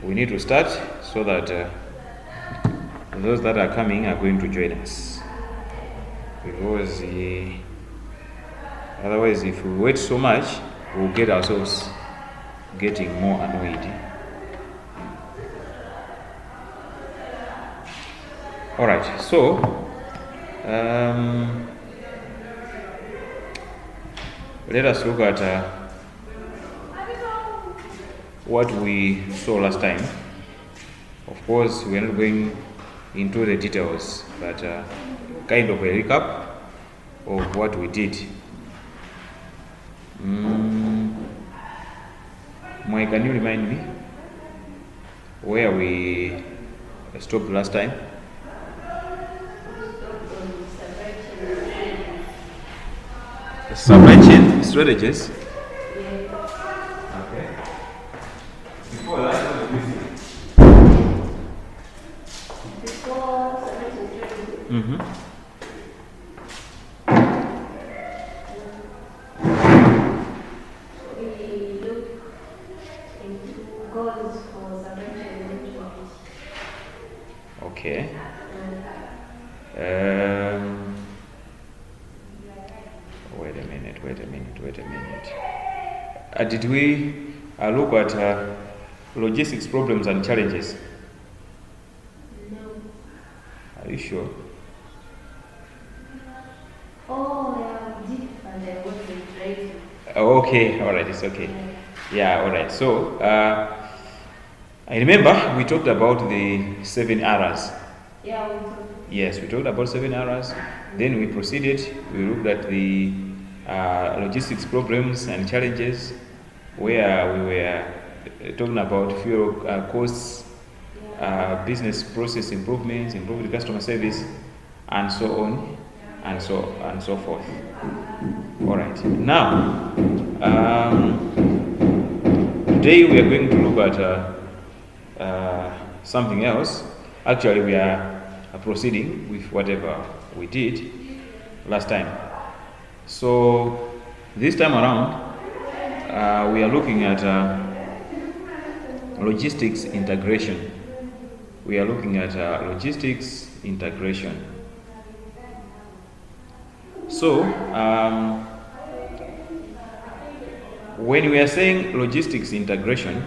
we need to start so that those that are coming are going to join us. Because otherwise, if we wait so much, we'll get ourselves getting more annoyed. All right, so let us look at what we saw last time. Of course, we are not going into the details, but kind of a recap of what we did. Mai, can you remind me where we stopped last time? Supply chain strategies. Okay. Before that, what did we see? Before supply chain strategy, we look into goals for supply chain management. Okay. Wait a minute. Did we look at logistics problems and challenges? No. Are you sure? Oh, yeah, deep and I wasn't ready. Okay, all right, it's okay. Yeah, all right. So, I remember we talked about the 7 R's. Yeah, we talked. Yes, we talked about 7 R's. Then we proceeded, we looked at the logistics problems and challenges, where we were talking about fuel costs, business process improvements, improved customer service, and so on, and so forth. All right. Now, today we are going to look at something else. Actually, we are proceeding with whatever we did last time. So this time around, we are looking at logistics integration. We are looking at logistics integration. So when we are saying logistics integration,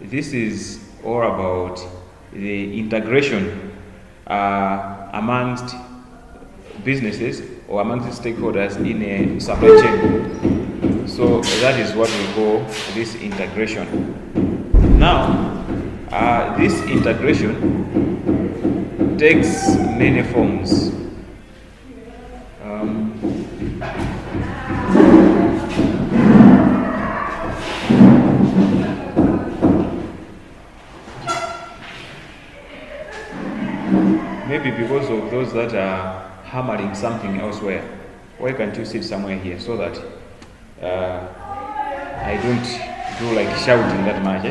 this is all about the integration amongst businesses or amongst stakeholders in a supply chain. So that is what we call this integration. Now, this integration takes many forms. Maybe because of those that are hammering something elsewhere. Why can't you sit somewhere here so that I don't do like shouting that much?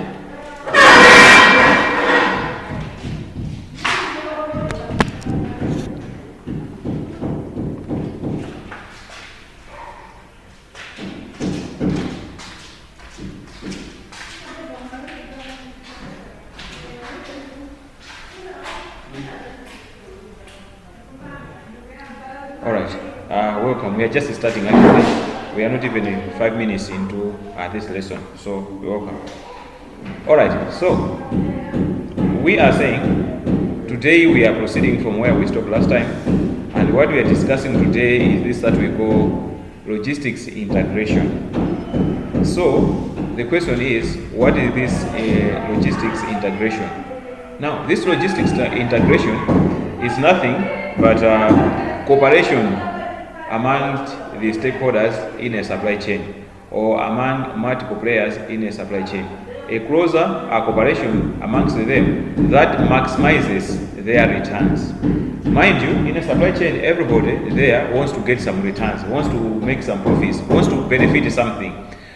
All right. Welcome. We are just starting actually. We are not even 5 minutes into this lesson, so welcome. All right. So we are saying today we are proceeding from where we stopped last time, and what we are discussing today is this that we call logistics integration. So the question is, what is this logistics integration? Now, this logistics integration is nothing but cooperation among the stakeholders in a supply chain or among multiple players in a supply chain. A closer cooperation amongst them that maximizes their returns. Mind you, in a supply chain, everybody there wants to get some returns, wants to make some profits, wants to benefit something.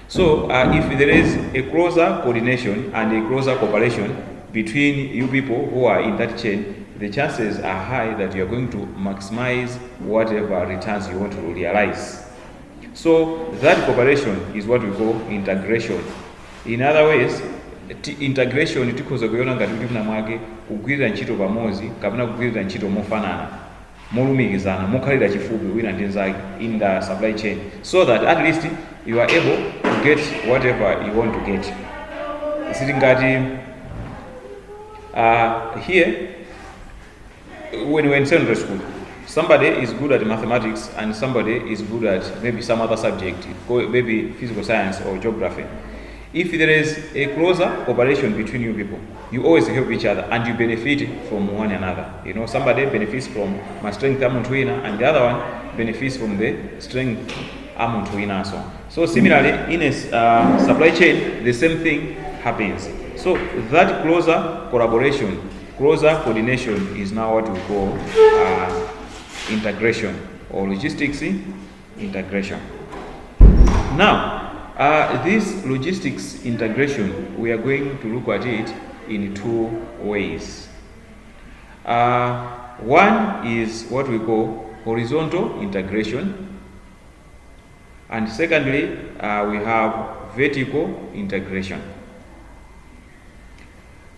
So if there is a closer coordination and a closer cooperation between you people who are in that chain, the chances are high that you are going to maximize whatever returns you want to realize. So that cooperation is what we call integration. In other ways, integration tikhoza kuiona ngati kuti mnamwake kugwirira ntchito pamodzi kapena kugwirira ntchito mofanana, molumikizana, mokhalira chifupi wina ndi nzake in the supply chain, so that at least you are able to get whatever you want to get. Siti ngati here when we're in secondary school, somebody is good at mathematics and somebody is good at maybe some other subject, maybe physical science or geography. If there is a closer cooperation between you people, you always help each other and you benefit from one another. You know, somebody benefits from my strength amuntwina and the other one benefits from the strength amuntwina. So similarly, in a supply chain, the same thing happens. So that closer collaboration, closer coordination is now what we call integration or logistics integration. Now, this logistics integration, we are going to look at it in two ways. One is what we call horizontal integration, and secondly, we have vertical integration.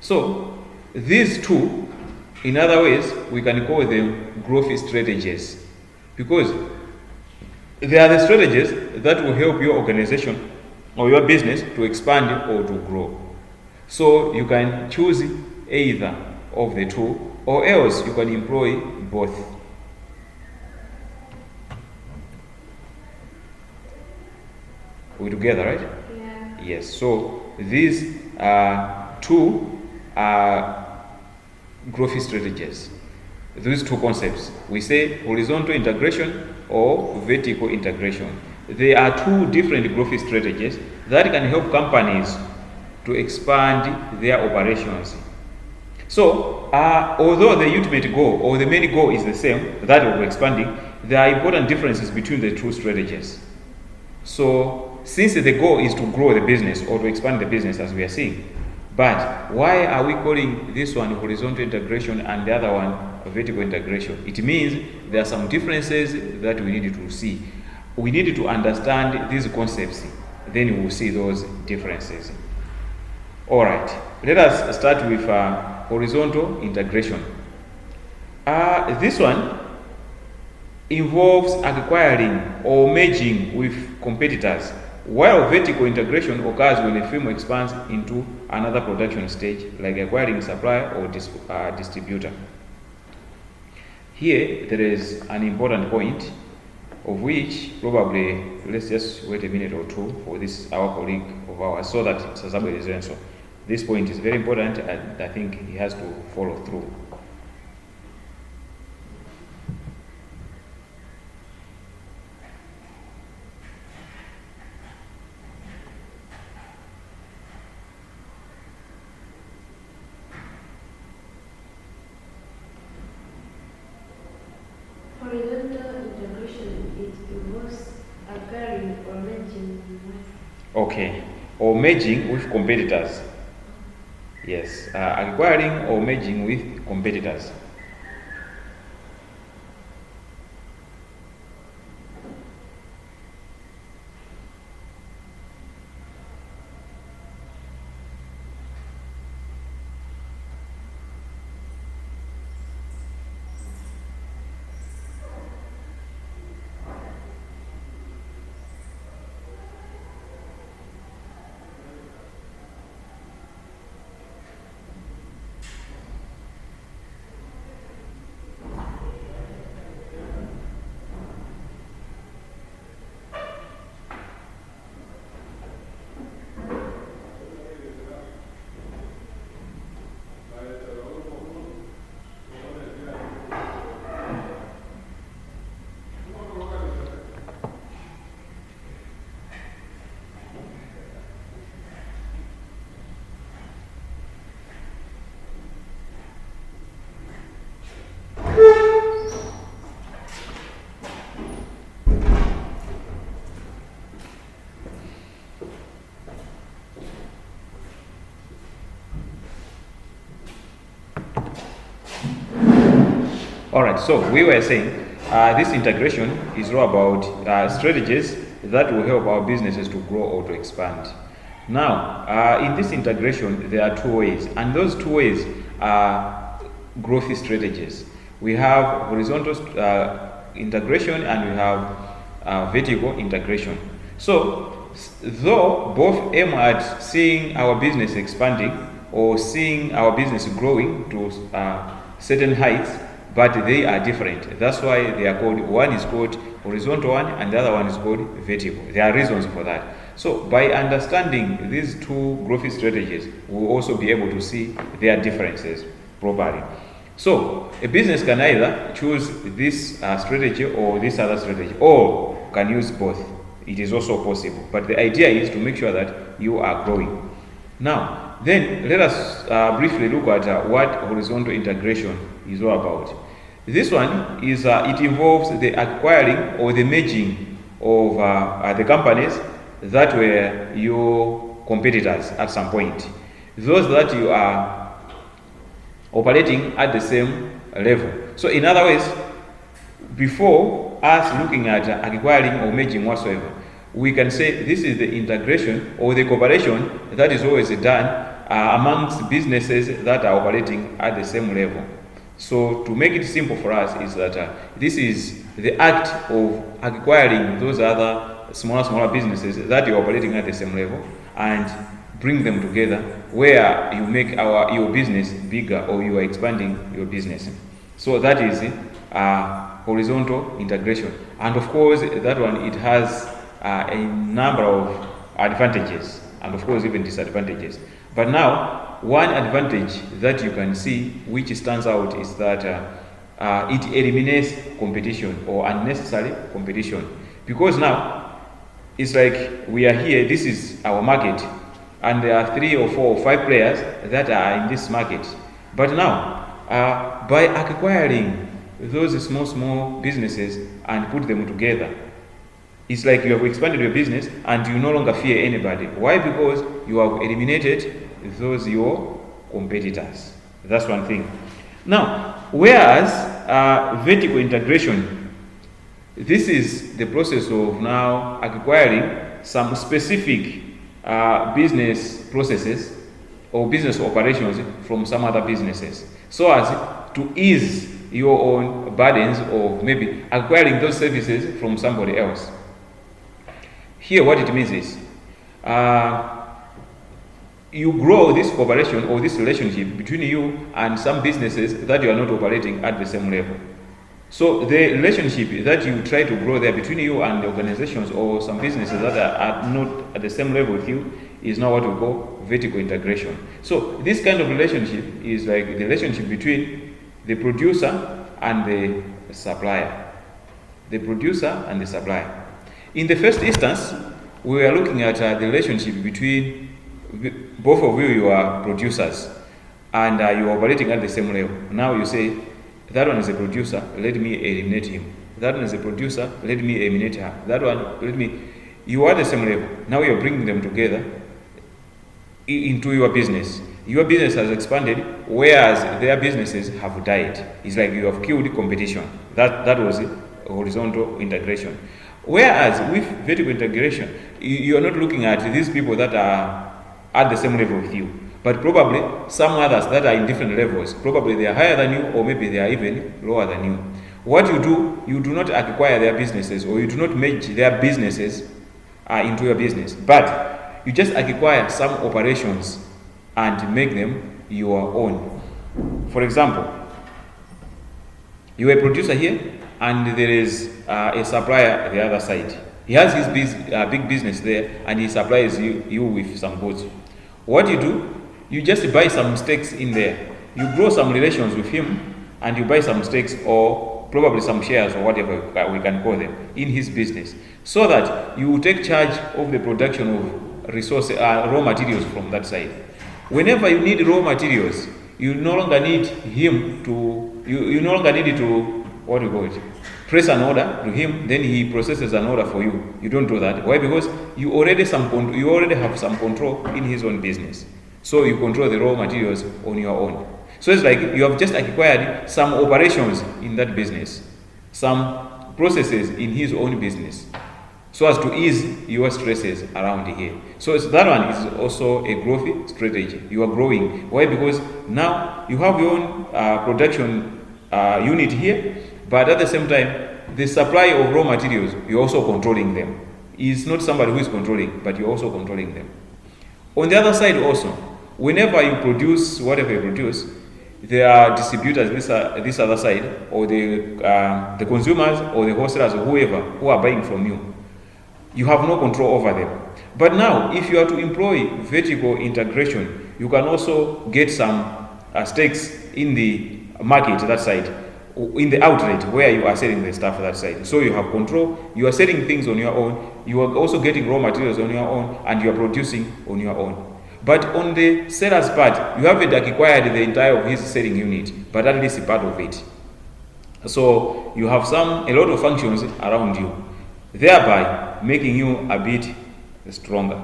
So, these two, in other ways, we can call them growth strategies, because they are the strategies that will help your organization or your business to expand or to grow. So you can choose either of the two, or else you can employ both. We're together, right? Yeah. Yes. So these two growth strategies. These two concepts, we say horizontal integration or vertical integration. They are two different growth strategies that can help companies to expand their operations. So, although the ultimate goal or the main goal is the same, that of expanding, there are important differences between the two strategies. So, since the goal is to grow the business or to expand the business, as we are seeing, but why are we calling this one horizontal integration and the other one vertical integration? It means there are some differences that we need to see. We need to understand these concepts, then we will see those differences. Alright, let us start with horizontal integration. This one involves acquiring or merging with competitors, while vertical integration occurs when a firm expands into another production stage, like acquiring supplier or distributor. Here, there is an important point, of which probably, let's just wait a minute or two for this, our colleague of ours, so that Sazabo is answer. This point is very important, and I think he has to follow through. Horizontal integration, it involves acquiring or merging with. Okay, or merging with competitors. Yes, acquiring or merging with competitors. Alright, so we were saying this integration is all about strategies that will help our businesses to grow or to expand. Now, in this integration, there are two ways, and those two ways are growth strategies. We have horizontal integration and we have vertical integration. So, though both aim at seeing our business expanding or seeing our business growing to certain heights, but they are different. That's why they are called, one is called horizontal one and the other one is called vertical. There are reasons for that. So by understanding these two growth strategies, we'll also be able to see their differences properly. So a business can either choose this strategy or this other strategy, or can use both. It is also possible. But the idea is to make sure that you are growing. Now, then let us briefly look at what horizontal integration is all about. This one is, it involves the acquiring or the merging of the companies that were your competitors at some point. Those that you are operating at the same level. So in other words, before us looking at acquiring or merging whatsoever, we can say this is the integration or the cooperation that is always done amongst businesses that are operating at the same level. So to make it simple for us is that this is the act of acquiring those other smaller businesses that are operating at the same level and bring them together where you make your business bigger or you are expanding your business. So that is horizontal integration. And of course, that one, it has a number of advantages and of course even disadvantages. But now, one advantage that you can see which stands out is that it eliminates competition or unnecessary competition. Because now, it's like we are here, this is our market, and there are 3 or 4 or 5 players that are in this market. But now, by acquiring those small businesses and put them together, it's like you have expanded your business and you no longer fear anybody. Why? Because you have eliminated those your competitors. That's one thing. Now, whereas vertical integration, this is the process of now acquiring some specific business processes or business operations from some other businesses, so as to ease your own burdens of maybe acquiring those services from somebody else. Here what it means is, you grow this cooperation or this relationship between you and some businesses that you are not operating at the same level. So the relationship that you try to grow there between you and the organizations or some businesses that are not at the same level with you is now what we call vertical integration. So this kind of relationship is like the relationship between the producer and the supplier. The producer and the supplier. In the first instance, we were looking at the relationship between both of you are producers and you are operating at the same level. Now you say, that one is a producer, let me eliminate him. That one is a producer, let me eliminate her. That one, let me... You are at the same level. Now you are bringing them together into your business. Your business has expanded, whereas their businesses have died. It's like you have killed competition. That was it, horizontal integration. Whereas with vertical integration, you are not looking at these people that are at the same level with you, but probably some others that are in different levels. Probably they are higher than you, or maybe they are even lower than you. What you do not acquire their businesses, or you do not merge their businesses into your business, but you just acquire some operations and make them your own. For example, you are a producer here, and there is a supplier at the other side. He has his big business there, and he supplies you with some goods. What do? You just buy some stakes in there. You grow some relations with him, and you buy some stakes or probably some shares or whatever we can call them in his business, so that you take charge of the production of raw materials from that side. Whenever you need raw materials, you no longer need him to. You no longer need to press an order to him, then he processes an order for you. You don't do that. Why? Because you already have some control in his own business. So you control the raw materials on your own. So it's like you have just acquired some operations in that business, some processes in his own business. so as to ease your stresses around here. So that one is also a growth strategy. You are growing. Why? Because now you have your own production unit here, but at the same time, the supply of raw materials, you're also controlling them. It's not somebody who is controlling, but you're also controlling them. On the other side also, whenever you produce whatever you produce, there are distributors this other side, or the consumers or the wholesalers or whoever who are buying from you. You have no control over them. But now, if you are to employ vertical integration, you can also get some stakes in the market that side, in the outlet where you are selling the stuff that side. So you have control, you are selling things on your own, you are also getting raw materials on your own, and you are producing on your own. But on the seller's part, you haven't acquired the entire of his selling unit, but at least a part of it. So you have a lot of functions around you, thereby making you a bit stronger.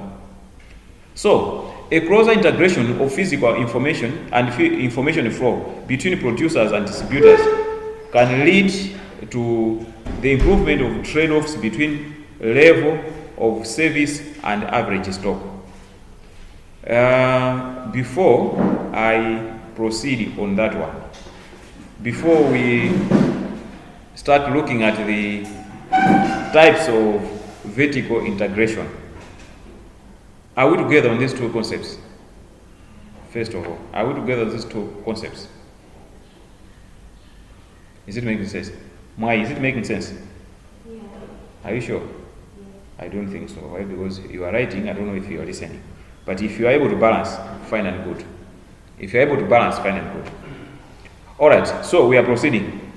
So a closer integration of physical information and information flow between producers and distributors can lead to the improvement of trade-offs between level of service and average stock. Before I proceed on that one, before we start looking at the types of vertical integration, are we together on these two concepts? First of all, are we together on these two concepts? Is it making sense? Why is it making sense? Yeah. Are you sure? Yeah. I don't think so. Why? Because you are writing, I don't know if you are listening. But if you are able to balance, fine and good. If you are able to balance, fine and good. Alright, so we are proceeding.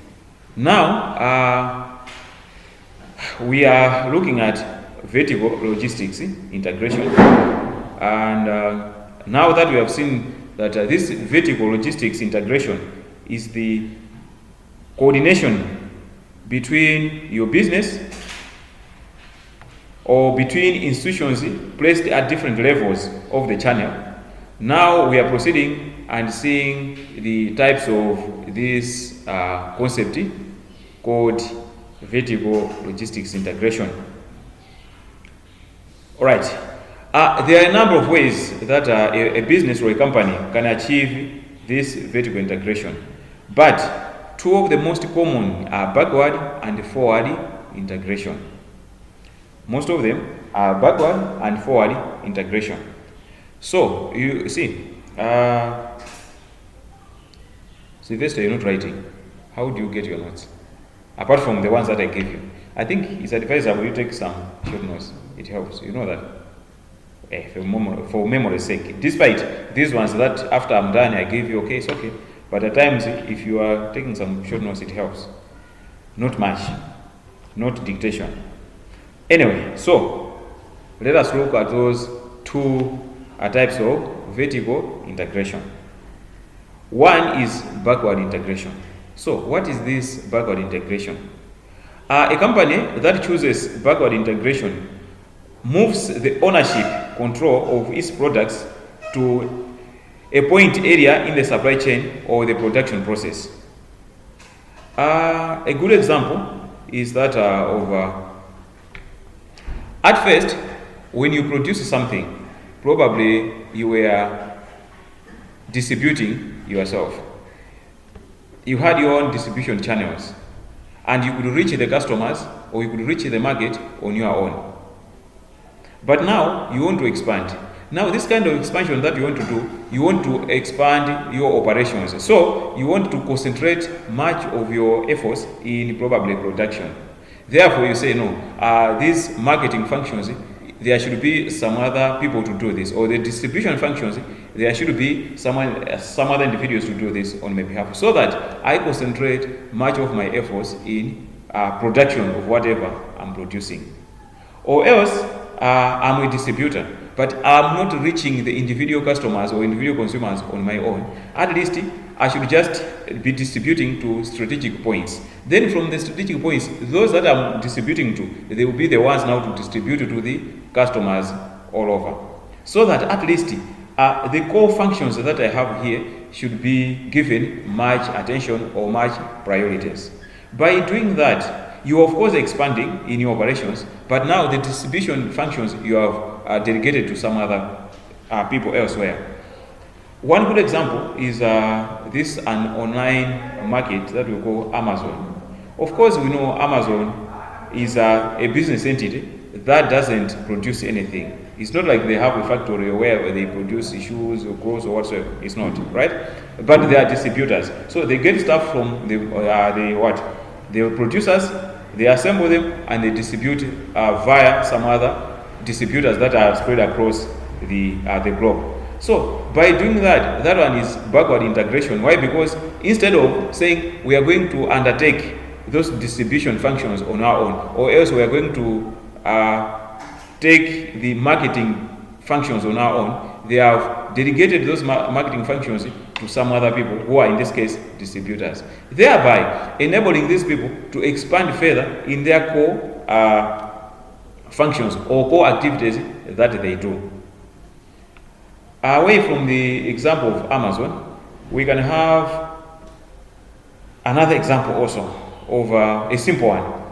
Now, we are looking at vertical logistics integration. And now that we have seen that this vertical logistics integration is the coordination between your business or between institutions placed at different levels of the channel. Now we are proceeding and seeing the types of this concept called vertical logistics integration. All right. There are a number of ways that a business or a company can achieve this vertical integration, but two of the most common are backward and forward integration. Most of them are backward and forward integration. So you see, Sylvester, you're not writing. How do you get your notes? Apart from the ones that I gave you, I think it's advisable you take some short notes. It helps. You know that. For memory's sake. Despite these ones that after I'm done I gave you, okay, it's okay. But at times, if you are taking some short notes, it helps. Not much. Not dictation. Anyway, so let us look at those two types of vertical integration. One is backward integration. So what is this backward integration? A company that chooses backward integration moves the ownership control of its products to a point area in the supply chain or the production process. A good example is that at first, when you produce something, probably you were distributing yourself. You had your own distribution channels, and you could reach the customers or you could reach the market on your own. But now you want to expand. Now this kind of expansion that you want to do, you want to expand your operations. So you want to concentrate much of your efforts in probably production. Therefore you say, no, these marketing functions, there should be some other people to do this, or the distribution functions, there should be some other individuals to do this on my behalf, so that I concentrate much of my efforts in production of whatever I'm producing. Or else, I'm a distributor, but I'm not reaching the individual customers or individual consumers on my own. At least I should just be distributing to strategic points. Then from the strategic points, those that I'm distributing to, they will be the ones now to distribute to the customers all over. So that at least the core functions that I have here should be given much attention or much priorities. By doing that, you are of course expanding in your operations, but now the distribution functions you have delegated to some other people elsewhere. One good example is this an online market that we call Amazon. Of course, we know Amazon is a business entity that doesn't produce anything. It's not like they have a factory where they produce shoes or clothes or whatsoever. It's not, right? But they are distributors. So they get stuff from the producers, they assemble them and they distribute via some other distributors that are spread across the globe. So by doing that, that one is backward integration. Why? Because instead of saying we are going to undertake those distribution functions on our own, or else we are going to take the marketing functions on our own, they have delegated those marketing functions to some other people who are in this case distributors, thereby enabling these people to expand further in their core functions or core activities that they do. Away from the example of Amazon, we can have another example also of a simple one.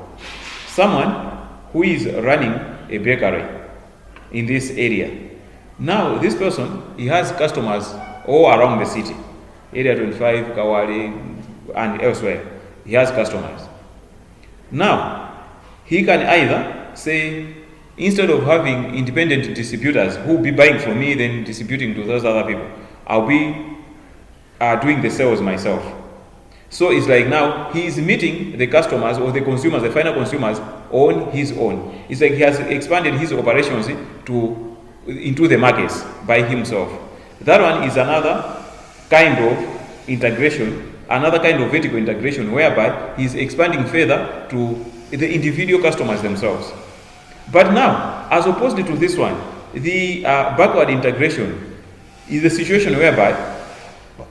Someone who is running a bakery in this area. Now this person, he has customers all around the city, area 25, Kawali and elsewhere. He has customers. Now he can either say, instead of having independent distributors who will be buying from me then distributing to those other people, I'll be doing the sales myself. So it's like now he is meeting the customers or the consumers, the final consumers, on his own. It's like he has expanded his operations into the markets by himself. That one is another kind of integration, another kind of vertical integration whereby he's expanding further to the individual customers themselves. But now, as opposed to this one, the backward integration is a situation whereby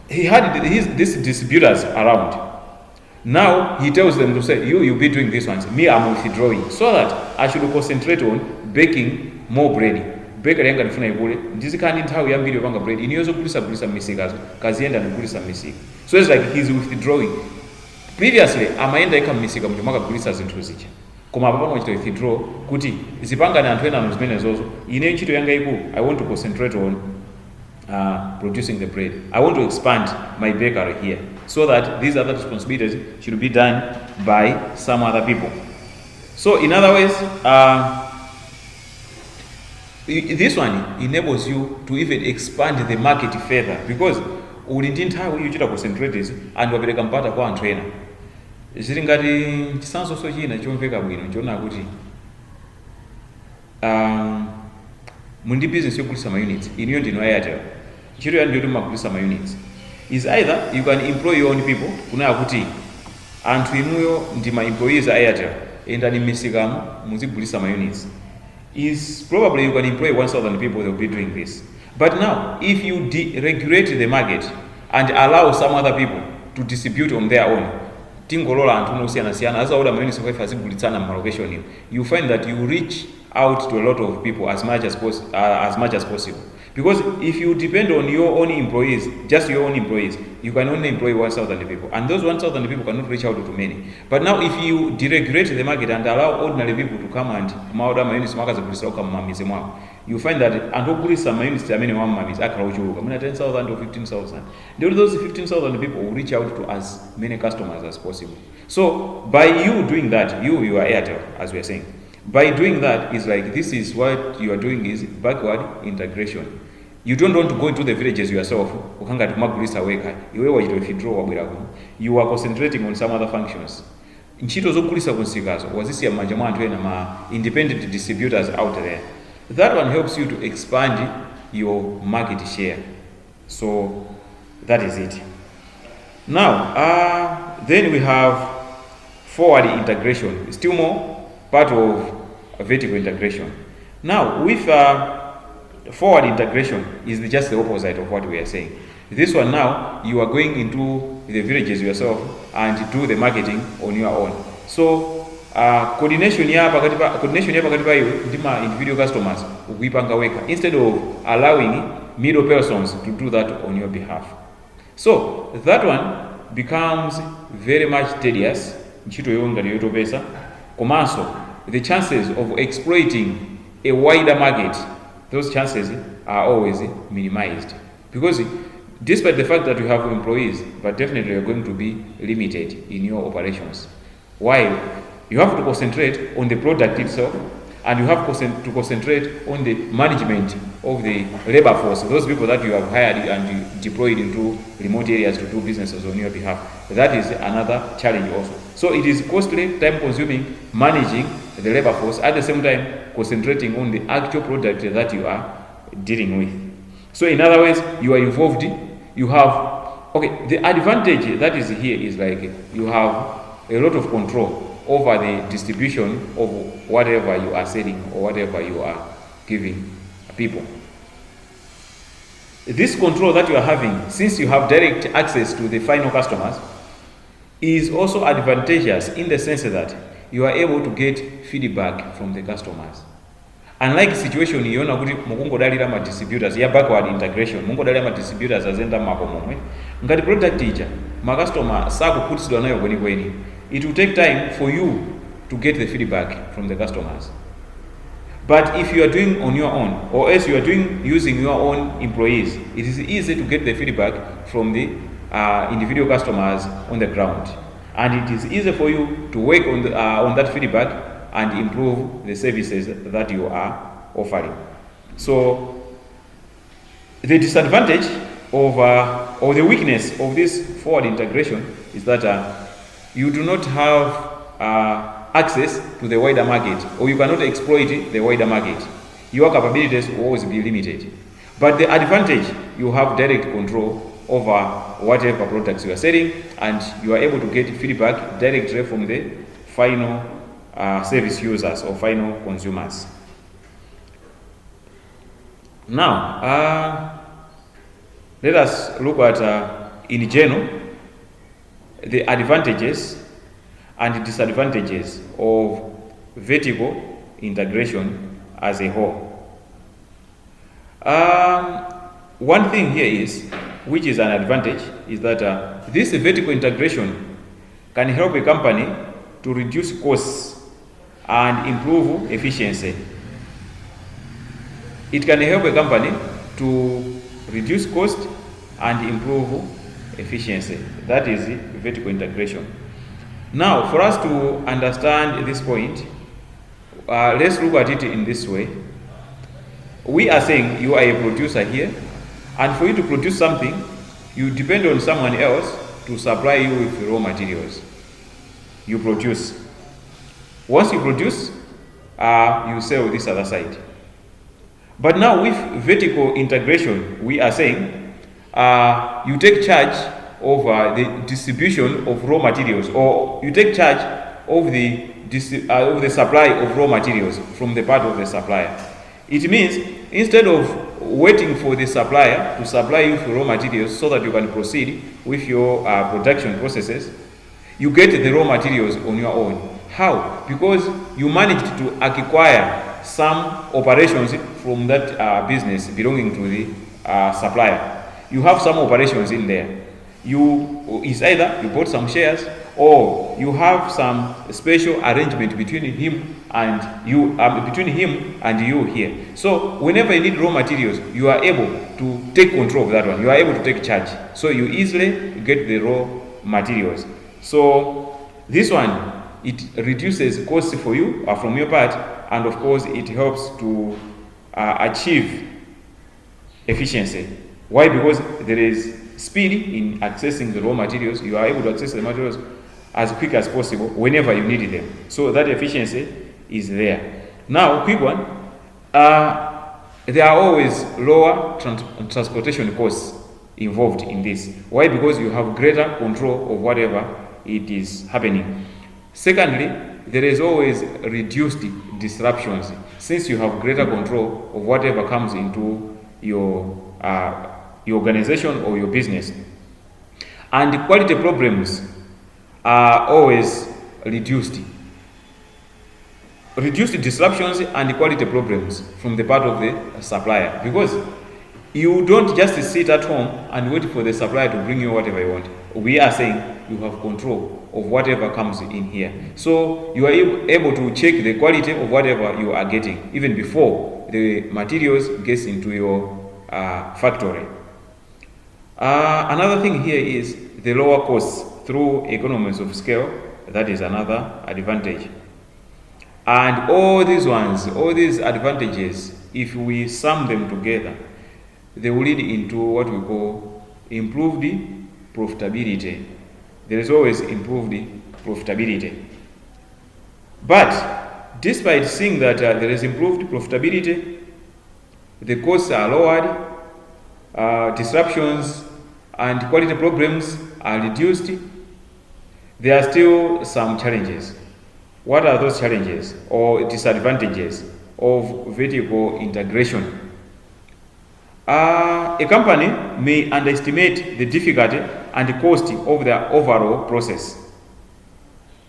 he had these distributors around. Now he tells them to say, you'll be doing these ones. Me, I'm withdrawing, so that I should concentrate on baking more bread. Bakery yanga ndifuna ibule ndizikandi nthawi yambiri yopanga bread iniyozo kulisa misikazo kazienda ndikulisa misika. So it's like he's withdrawing. Previously amaenda eka misika mndu makagulisa zinthu zicha. Koma papa mwachita withdraw kuti zipangane anthu ena zimene zozo ine ntchito yanga ikulu, I want to concentrate on producing the bread. I want to expand my bakery here so that these other responsibilities should be done by some other people. So in other ways, this one enables you to even expand the market further, because uli ndi nthawi yochita concentrate and wapereka mpata kwa anthu ena. Zili ngati chisanzo china chomveka bwino nchiona kuti mundi business yogulisa ma units iniyo ndino Airtel, ntchito yanu ndiyoti mumagulisa ma units, is either you can employ your own people, kunaya kuti anthu inuyo ndi ma employees a Airtel endani m'misikamu muzigulisa ma units, is probably you can employ 1,000 people that will be doing this. But now if you deregulate the market and allow some other people to distribute on their own, tingolola anthu nosiyana-siyana azaoda ma units kwa azigulitsana mu location hiyo, you find that you reach out to a lot of people as much as possible. Because if you depend on your own employees, just your own employees, you can only employ 1,000 people, and those 1,000 people cannot reach out to many. But now if you deregulate the market and allow ordinary people to come and maoda ma units makazigulisa kama mamizi mwao, you find that anthu ogulisa ma units amene wa mamizi akhala ochuluka muna 10,000 or 15,000. Those 15,000 people will reach out to as many customers as possible. So by you doing that, you are Airtel, as we are saying. By doing that, is like this is what you are doing is backward integration. You don't want to go into the villages yourself. Ukanga tumagulisa weka. Iwe wachito withdraw wabwera kuno. You are concentrating on some other functions. Ntchito zogulisa kunsikazo wazisiya m'manja mwa anthu ena ma independent distributors out there. That one helps you to expand your market share. So that is it. Now, then we have forward integration. Still more part of vertical integration. Now, with forward integration is just the opposite of what we are saying. This one now, you are going into the villages yourself and do the marketing on your own. So, coordination here pakati pa iwe ndi ma individual customers ukuipanga weka, instead of allowing middle persons to do that on your behalf. So that one becomes very much tedious, ntchito yonga yotopesa, komanso the chances of exploiting a wider market, those chances are always minimized, because despite the fact that you have employees, but definitely you're going to be limited in your operations. Why? You have to concentrate on the product itself, and you have to concentrate on the management of the labor force, those people that you have hired and deployed into remote areas to do businesses on your behalf. That is another challenge also. So it is costly, time consuming, managing the labor force, at the same time concentrating on the actual product that you are dealing with. So in other words, you are involved, you have, okay, the advantage that is here is like you have a lot of control over the distribution of whatever you are selling or whatever you are giving people. This control that you are having, since you have direct access to the final customers, is also advantageous in the sense that you are able to get feedback from the customers. Unlike situation iona kuti mukungodalira ma distributors ya backward integration, mungodalira ma distributors azenda mako momwe, ngati product ija ma customer sakukhutitsidwa nayo kwenikweni, it will take time for you to get the feedback from the customers. But if you are doing on your own, or else you are doing using your own employees, it is easy to get the feedback from the individual customers on the ground, and it is easy for you to work on that feedback and improve the services that you are offering. So the disadvantage of or the weakness of this forward integration is that you do not have access to the wider market, or you cannot exploit the wider market. Your capabilities will always be limited. But the advantage, you have direct control over whatever products you are selling, and you are able to get feedback directly from the final service users or final consumers. Now, let us look at in general the advantages and disadvantages of vertical integration as a whole. One thing here is, which is an advantage, is that this vertical integration can help a company to reduce costs and improve efficiency. It can help a company to reduce cost and improve efficiency. That is vertical integration. Now, for us to understand this point, let's look at it in this way. We are saying you are a producer here, and for you to produce something, you depend on someone else to supply you with raw materials. You produce. Once you produce, you sell this other side. But now with vertical integration, we are saying you take charge over the distribution of raw materials, or you take charge of the supply of raw materials from the part of the supplier. It means instead of waiting for the supplier to supply you with raw materials so that you can proceed with your production processes, you get the raw materials on your own. How? Because you managed to acquire some operations from that business belonging to the supplier. You have some operations in there. It's either you bought some shares, or you have some special arrangement between him and you, here. So whenever you need raw materials, you are able to take control of that one. You are able to take charge. So you easily get the raw materials. So this one, it reduces costs for you from your part, and of course it helps to achieve efficiency. Why? Because there is speed in accessing the raw materials. You are able to access the materials as quick as possible whenever you need them. So that efficiency is there. Now, quick one, there are always lower transportation costs involved in this. Why? Because you have greater control of whatever it is happening. Secondly, there is always reduced disruptions, since you have greater control of whatever comes into your organization or your business. And quality problems are always reduced. Reduced disruptions and quality problems from the part of the supplier, because you don't just sit at home and wait for the supplier to bring you whatever you want. We are saying you have control of whatever comes in here. So you are able to check the quality of whatever you are getting even before the materials gets into your factory. Another thing here is the lower costs through economies of scale. That is another advantage. And all these advantages, if we sum them together, they will lead into what we call improved profitability. There is always improved profitability. But despite seeing that there is improved profitability, the costs are lowered, disruptions and quality problems are reduced, there are still some challenges. What are those challenges or disadvantages of vertical integration? A company may underestimate the difficulty and cost of the overall process.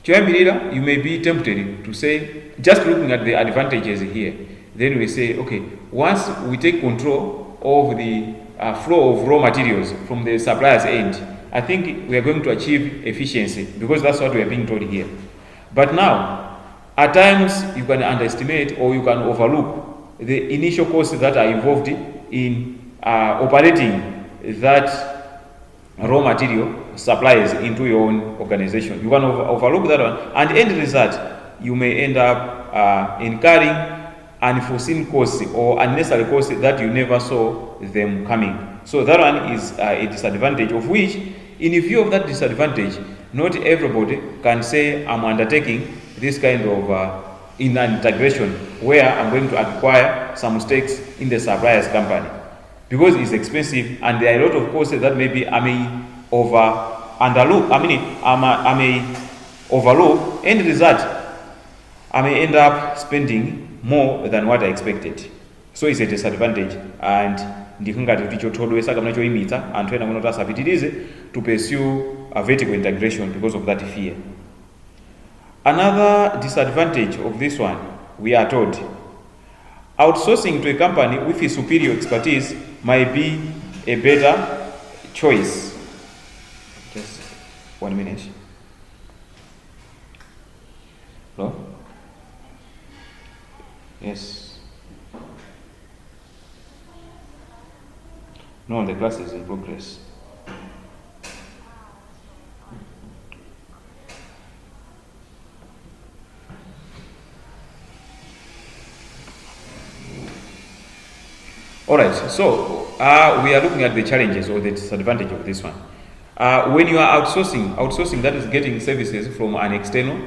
You may be tempted to say, just looking at the advantages here, then we say, okay, once we take control of the flow of raw materials from the supplier's end, I think we are going to achieve efficiency, because that's what we are being told here. But now, at times you can underestimate or you can overlook the initial costs that are involved in operating that raw material supplies into your own organization. You can overlook that one, and end result, you may end up incurring unforeseen costs or unnecessary costs that you never saw them coming. So that one is a disadvantage, of which, in view of that disadvantage, not everybody can say, I'm undertaking this kind of integration where I'm going to acquire some stakes in the supplier's company, because it's expensive and there are a lot of costs that maybe I may overlook. End result, I may end up spending more than what I expected. So it's a disadvantage, and ndikungati kuti chothodwesa kamene choyimitsa anthu ena kuti asapitirize to pursue a vertical integration because of that fear. Another disadvantage of this one, we are told, outsourcing to a company with a superior expertise might be a better choice. Just 1 minute. Hello? Yes. No, the class is in progress. Alright, so we are looking at the challenges or the disadvantage of this one. When you are outsourcing, that is getting services from an external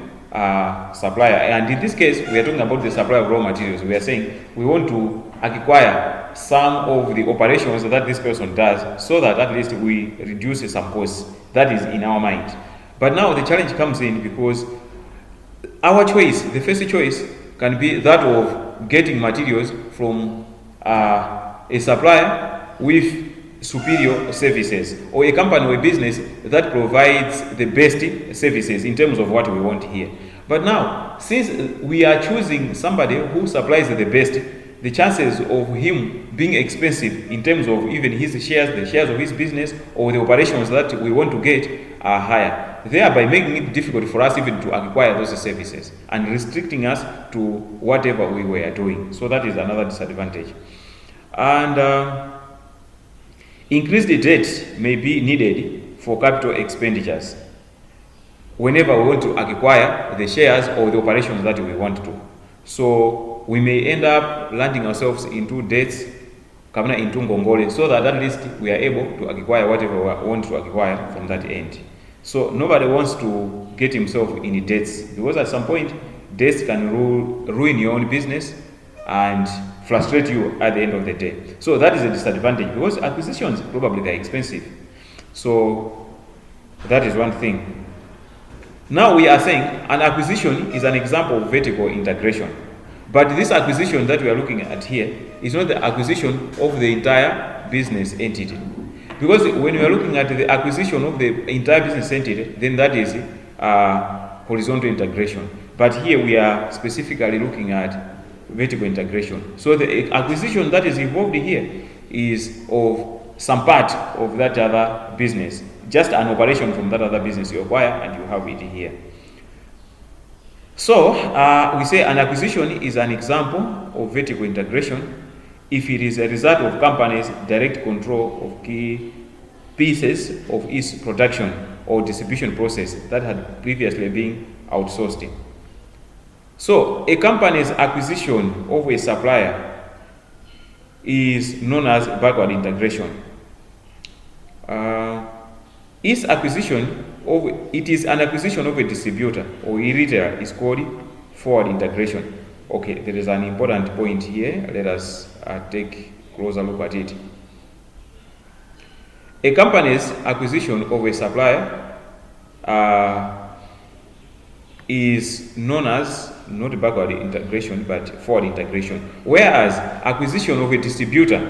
supplier, and in this case we are talking about the supply of raw materials. We are saying we want to acquire some of the operations that this person does, so that at least we reduce some costs. That is in our mind. But now the challenge comes in, because our choice, the first choice, can be that of getting materials from a supplier with superior services, or a company or a business that provides the best services in terms of what we want here. But now, since we are choosing somebody who supplies the best, the chances of him being expensive in terms of even his shares, the shares of his business, or the operations that we want to get are higher, thereby making it difficult for us even to acquire those services and restricting us to whatever we were doing. So that is another disadvantage. And increased debt may be needed for capital expenditures whenever we want to acquire the shares or the operations that we want to. So we may end up landing ourselves into debts, coming into ngongole, so that at least we are able to acquire whatever we want to acquire from that end. So nobody wants to get himself in debts, because at some point debts can ruin your own business and frustrate you at the end of the day. So that is a disadvantage, because acquisitions probably they're expensive. So that is one thing. Now we are saying an acquisition is an example of vertical integration. But this acquisition that we are looking at here is not the acquisition of the entire business entity. Because when we are looking at the acquisition of the entire business entity, then that is horizontal integration. But here we are specifically looking at vertical integration. So the acquisition that is involved here is of some part of that other business, just an operation from that other business you acquire, and you have it here. So we say an acquisition is an example of vertical integration if it is a result of companies' direct control of key pieces of its production or distribution process that had previously been outsourced. So a company's acquisition of a supplier is known as backward integration. It is an acquisition of a distributor or a retailer is called forward integration. Okay, there is an important point here. Let us take a closer look at it. A company's acquisition of a supplier is known as not backward integration but forward integration, whereas acquisition of a distributor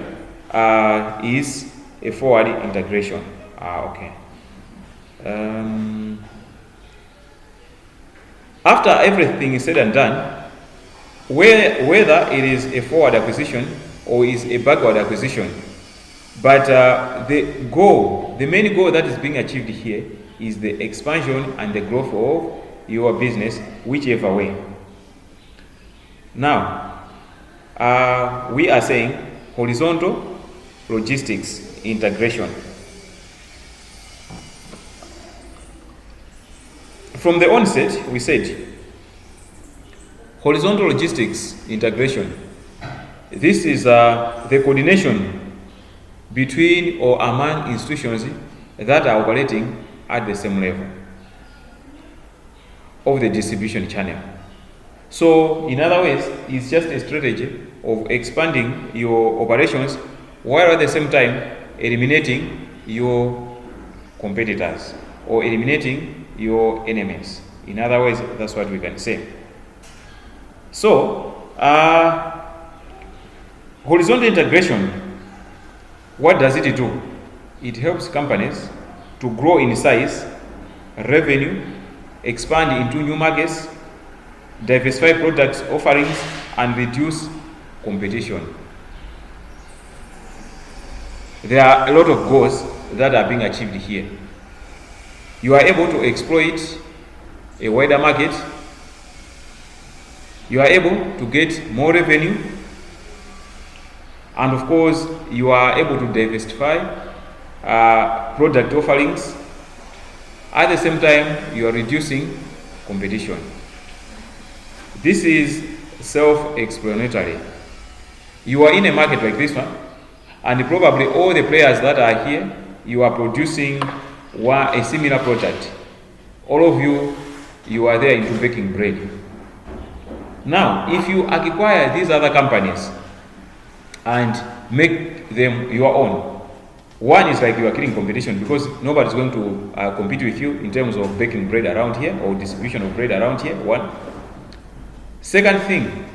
is a forward integration. Okay. After everything is said and done, whether it is a forward acquisition or is a backward acquisition, but the main goal that is being achieved here is the expansion and the growth of your business, whichever way. Now, we are saying horizontal logistics integration. From the onset, we said horizontal logistics integration. This is the coordination between or among institutions that are operating at the same level of the distribution channel. So, in other words, it's just a strategy of expanding your operations while at the same time eliminating your competitors or eliminating your enemies. In other words, that's what we can say. So, horizontal integration, what does it do? It helps companies to grow in size, revenue, expand into new markets, diversify product offerings, and reduce competition. There are a lot of goals that are being achieved here. You are able to exploit a wider market. You are able to get more revenue. And of course, you are able to diversify product offerings. At the same time, you are reducing competition. This is self-explanatory. You are in a market like this one, and probably all the players that are here, you are producing a similar product. All of you are there into baking bread. Now, if you acquire these other companies and make them your own, one is like you are killing competition because nobody's going to compete with you in terms of baking bread around here or distribution of bread around here. One. Second thing,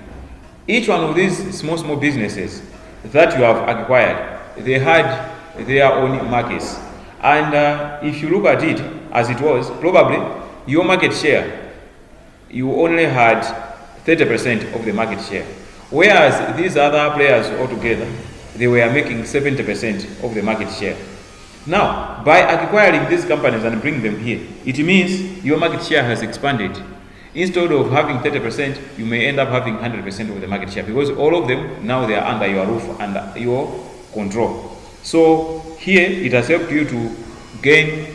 each one of these small businesses that you have acquired, they had their own markets. And if you look at it as it was, probably your market share, you only had 30% of the market share. Whereas these other players altogether, they were making 70% of the market share. Now, by acquiring these companies and bringing them here, it means your market share has expanded. Instead of having 30%, you may end up having 100% of the market share because all of them, now they are under your roof, under your control. So here, it has helped you to gain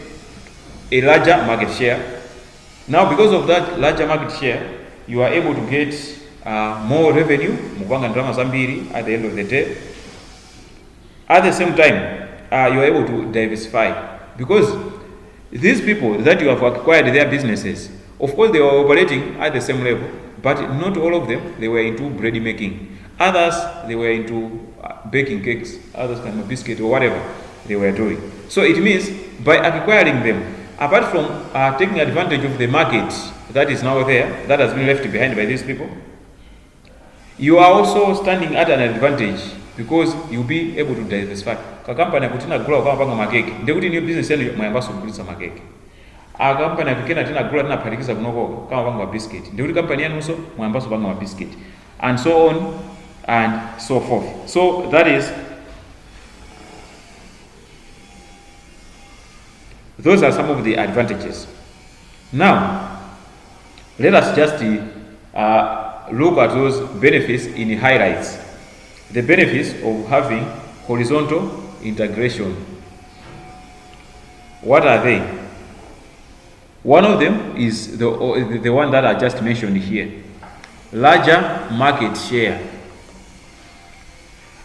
a larger market share. Now, because of that larger market share, you are able to get more revenue at the end of the day. At the same time, you are able to diversify because these people that you have acquired their businesses, of course they were operating at the same level, but not all of them, they were into bread making. Others, they were into baking cakes, others kind of biscuit or whatever they were doing. So it means by acquiring them, apart from taking advantage of the market that is now there, that has been left behind by these people, you are also standing at an advantage because you'll be able to diversify. Company akutina grow kama panga makeke. Ndekuti new business yenu mwayambaso kugulisa makeke. Company akikena tena grow tena phatikiza kunoko kama panga biscuit. Ndekuti company yenu so mwayambaso panga biscuit. And so on and so forth. So that is Those are some of the advantages. Now, let us just look at those benefits in highlights. The benefits of having horizontal integration. What are they? One of them is the one that I just mentioned here. Larger market share.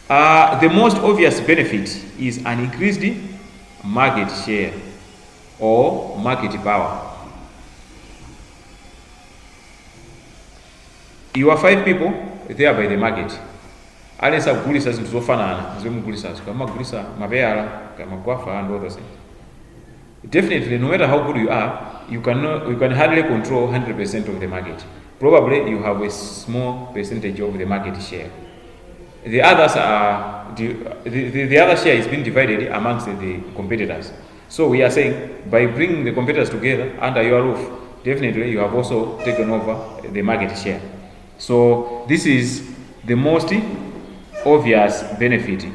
The most obvious benefit is an increased market share or market power. You are 5 people there by the market. Alisa kugulisa zinthu zofanana zomugulisa kama kugulisa mapeyala kama gwafa and other things. Definitely, no matter how good you are, you can hardly control 100% of the market. Probably you have a small percentage of the market share. The others are the other share is being divided amongst the competitors. So we are saying by bringing the competitors together under your roof, definitely you have also taken over the market share. So this is the most obvious benefit.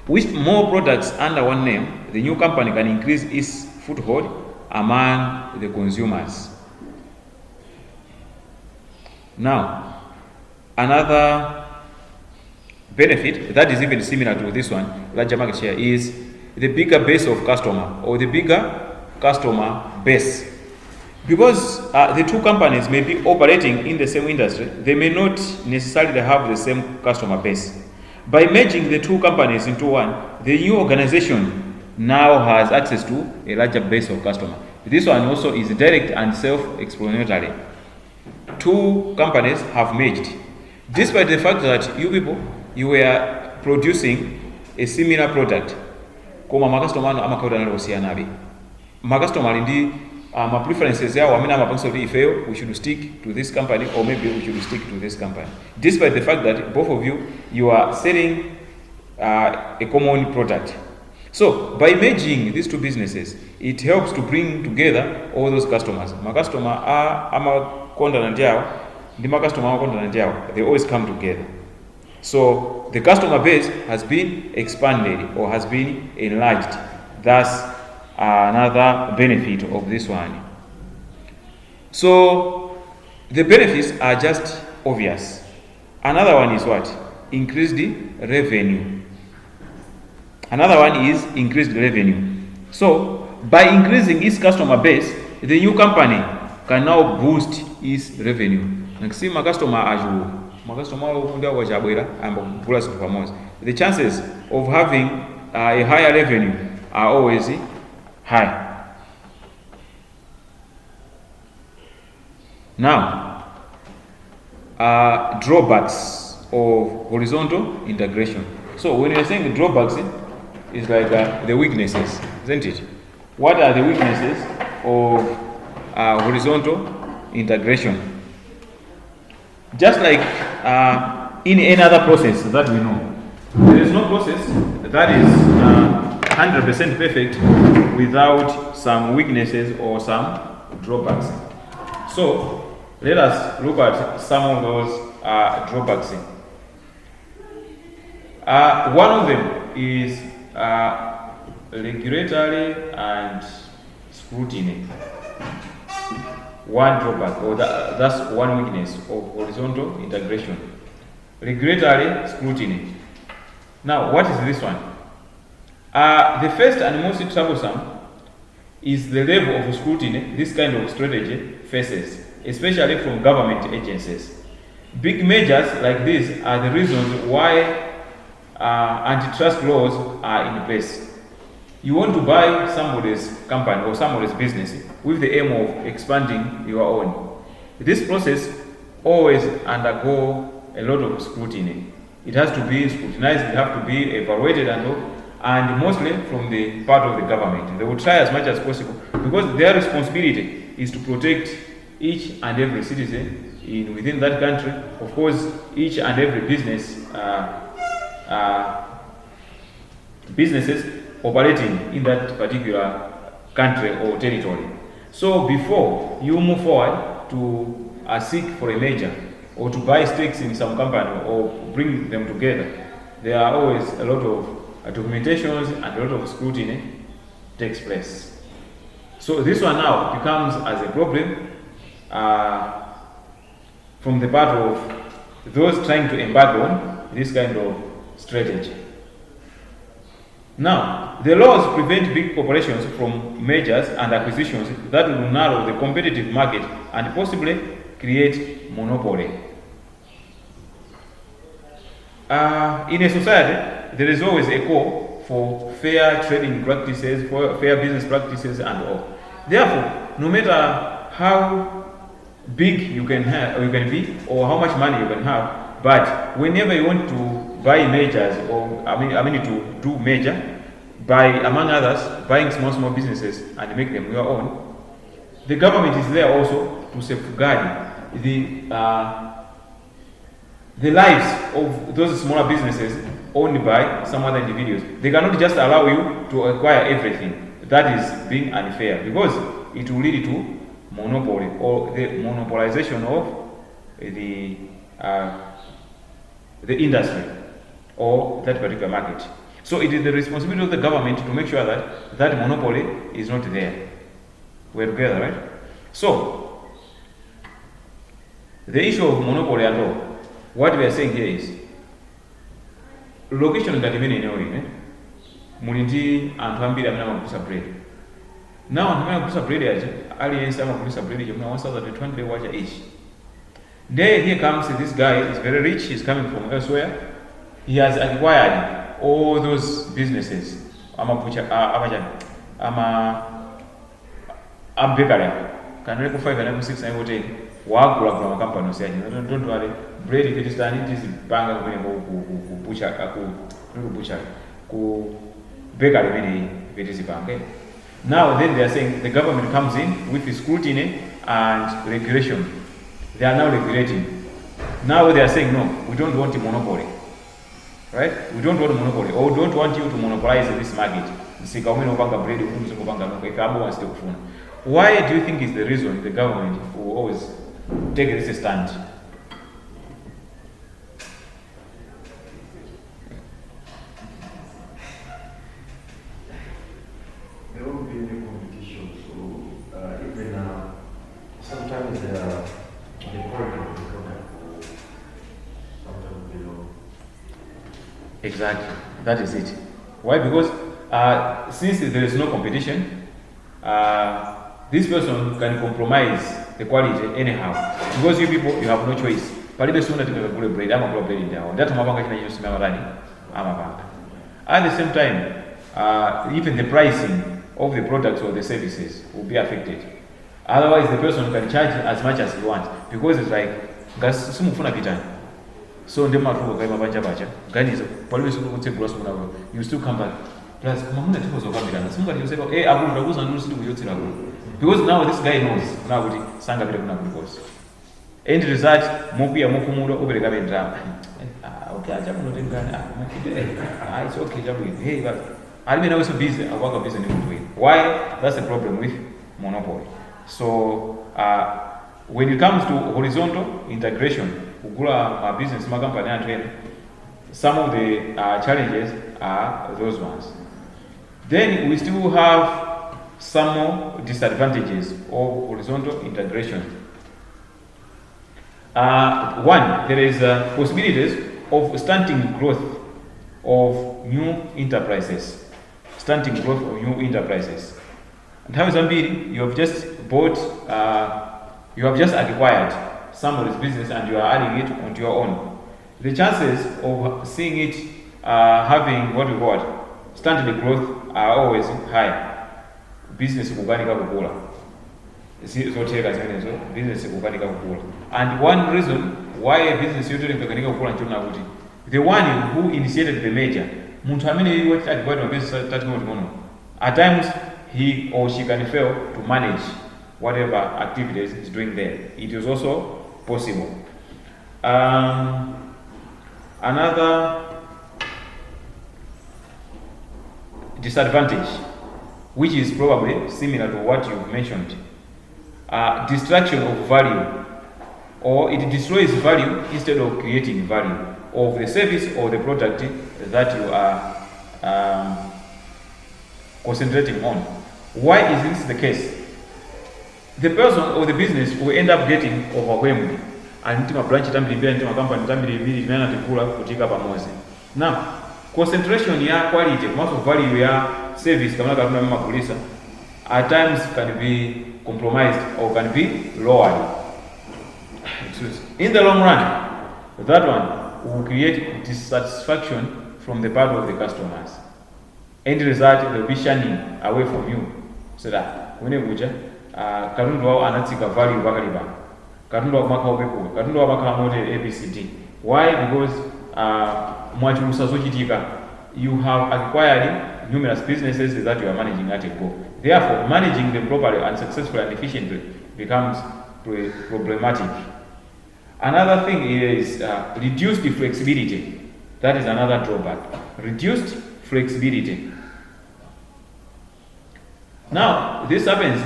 With more products under one name, the new company can increase its foothold among the consumers. Now, another benefit that is even similar to this one, larger market share, is the bigger base of customer or the bigger customer base. Because the two companies may be operating in the same industry, they may not necessarily have the same customer base. By merging the two companies into one, the new organization now has access to a larger base of customers. This one also is direct and self-explanatory. Two companies have merged. Despite the fact that you people, you were producing a similar product, koma makastomano amakauda nalosiyanabe. Makastomali ndi my preferences are we should stick to this company or maybe we should stick to this company. Despite the fact that both of you are selling a common product. So by merging these two businesses, it helps to bring together all those customers. My customer they always come together. So the customer base has been expanded or has been enlarged. Thus, another benefit of this one. So the benefits are just obvious. Another one is what? Increased revenue. Another one is increased revenue. So by increasing its customer base, the new company can now boost its revenue. The chances of having a higher revenue are always high. Now, drawbacks of horizontal integration. So when you're saying drawbacks, it's like the weaknesses, isn't it? What are the weaknesses of horizontal integration? Just like in any other process that we know, there is no process that is 100% perfect without some weaknesses or some drawbacks. So let us look at some of those drawbacks. One of them is regulatory and scrutiny. One drawback, or that's one weakness of horizontal integration. Regulatory scrutiny. Now, what is this one? The first and most troublesome is the level of scrutiny this kind of strategy faces, especially from government agencies. Big measures like this are the reasons why antitrust laws are in place. You want to buy somebody's company or somebody's business with the aim of expanding your own. This process always undergo a lot of scrutiny. It has to be scrutinized, it has to be evaluated and mostly from the part of the government. They will try as much as possible because their responsibility is to protect each and every citizen within that country. Of course, each and every businesses operating in that particular country or territory. So before you move forward to seek for a merger or to buy stakes in some company or bring them together, there are always a lot of documentations and a lot of scrutiny takes place. So this one now becomes as a problem from the part of those trying to embark on this kind of strategy. Now, the laws prevent big corporations from mergers and acquisitions that will narrow the competitive market and possibly create monopoly. In a society, there is always a call for fair trading practices, for fair business practices, and all. Therefore, no matter how big you can have, or you can be, or how much money you can have, but whenever you want to buy majors, or to do major, by among others buying small businesses and make them your own, the government is there also to safeguard the lives of those smaller businesses owned by some other individuals. They cannot just allow you to acquire everything. That is being unfair, because it will lead to monopoly, or the monopolization of the industry or that particular market. So it is the responsibility of the government to make sure that that monopoly is not there. We're together, right? So the issue of monopoly at all, what we are saying here is location ngati imene inayo muli ndi anthu ambiri amene amagulitsa bread. Now anthu amene amagulitsa bread aja aliyense amagulitsa bread chomwe 1,200 kwacha each. There here comes this guy, is very rich, he's coming from elsewhere. He has acquired all those businesses. I'm a butcher, I'm bakery. Can I go 5 and 6 and go take work from a company? Say, don't worry, bread if it is done, it is bang go butcher, go bakery if it is a bank. Now then they are saying the government comes in with scrutiny and regulation. They are now regulating. Now they are saying no, we don't want a monopoly. Right? We don't want a monopoly, or we don't want you to monopolize this market. Why do you think is the reason the government will always take this stand? There won't be any competition, so even sometimes the quality of the government will sometimes be low. Exactly, that is it. Why? Because since there is no competition, this person can compromise the quality anyhow. Because you people, you have no choice. Palibe sooner to get bread, I'm a bread in there. That's mabanga kina just at the same time, even the pricing of the products or the services will be affected. Otherwise, the person can charge as much as he wants, because it's like so you still come back. Plus, because now this guy knows now end result it's okay, hey, but I'm also busy, I work a business way. Why? That's the problem with monopoly. So when it comes to horizontal integration, business company, some of the challenges are those ones. Then we still have some more disadvantages of horizontal integration. One, there is possibilities of stunting growth of new enterprises. Stunting growth of new enterprises. And how is you have just bought, you have just acquired somebody's business and you are adding it onto your own. The chances of seeing it having what we call stunted growth are always high. Business kuganika kukula. Business kuganika kukula. And one reason why business usually kuganika kukula nchona kuti the one who initiated the merger, muntu amene what acquired business at times he or she can fail to manage whatever activities is doing there. It is also possible. Another disadvantage, which is probably similar to what you mentioned, destruction of value, or it destroys value instead of creating value of the service or the product that you are concentrating on. Why is this the case? The person or the business will end up getting overwhelmed. And my branch tambiri my company tambiri tikula kutika pamoja. Now, concentration ya quality, most of value ya service kama katuna makulisa at times can be compromised or can be lowered. In the long run, that one will create dissatisfaction from the part of the customers. End result, they'll be shunning away from you. So that when you katundu wao anatsika value bakaliba. Katundu wa kumaka upepo. Katundu wa maka model ABCD. Why? Because mwachulusa zochitika. You have acquired numerous businesses that you are managing at a go. Therefore, managing them properly and successfully and efficiently becomes problematic. Another thing is reduced flexibility. That is another drawback. Reduced flexibility. Now, this happens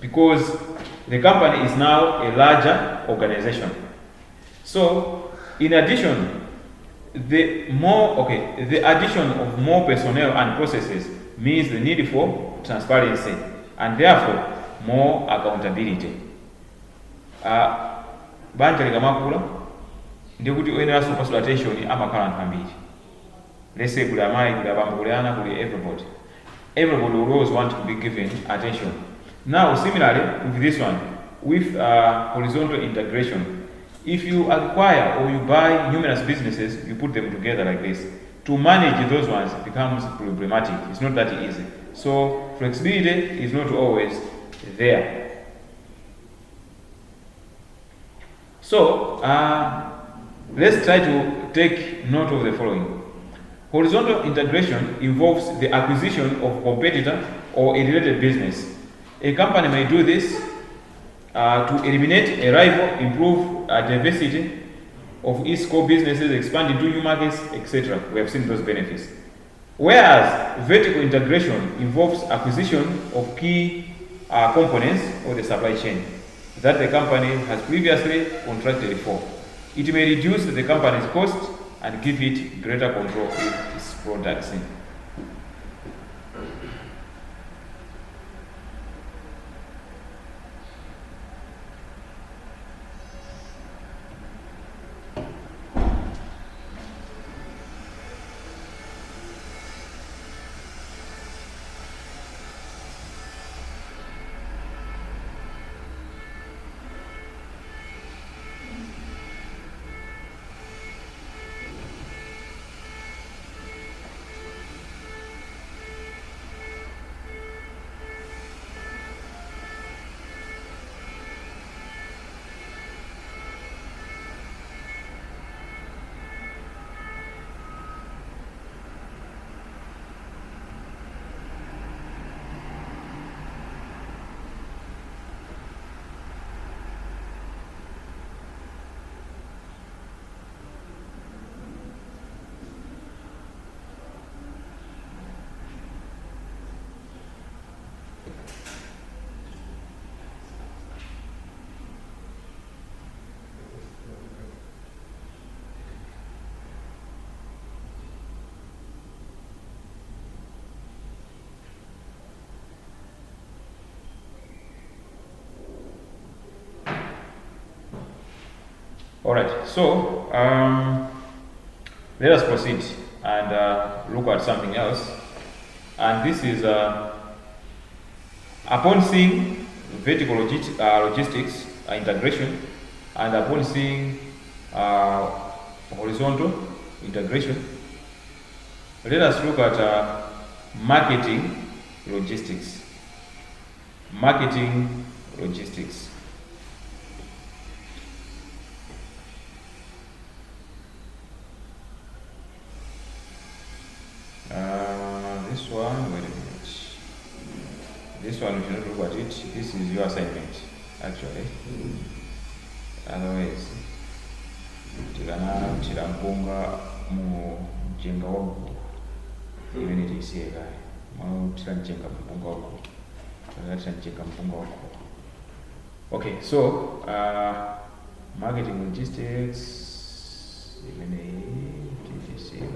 because the company is now a larger organization. So, in addition, the addition of more personnel and processes means the need for transparency and therefore more accountability. Banja likamakula ndikuti oyenera super attention amakhala anthu ambiri. Let's say kuli amayi, kuli abambo, kuli ana, kuli everybody. Everybody will always want to be given attention. Now, similarly with this one, with horizontal integration, if you acquire or you buy numerous businesses, you put them together like this. To manage those ones becomes problematic. It's not that easy. So flexibility is not always there. So let's try to take note of the following. Horizontal integration involves the acquisition of a competitor or a related business. A company may do this to eliminate a rival, improve diversity of its core businesses, expand into new markets, etc. We have seen those benefits. Whereas vertical integration involves acquisition of key components of the supply chain that the company has previously contracted for. It may reduce the company's cost and give it greater control of its products. Alright, so let us proceed and look at something else. And this is upon seeing vertical logistics integration and upon seeing horizontal integration, let us look at marketing logistics. Marketing logistics. This one, wait a minute. This one, we should not look at it. This is your assignment, actually. Otherwise, tikana mpunga mu mjenga wangu even it is here mau tilanjenga mpunga wako tilanjenga mpunga wako. Okay, so marketing logistics even it is here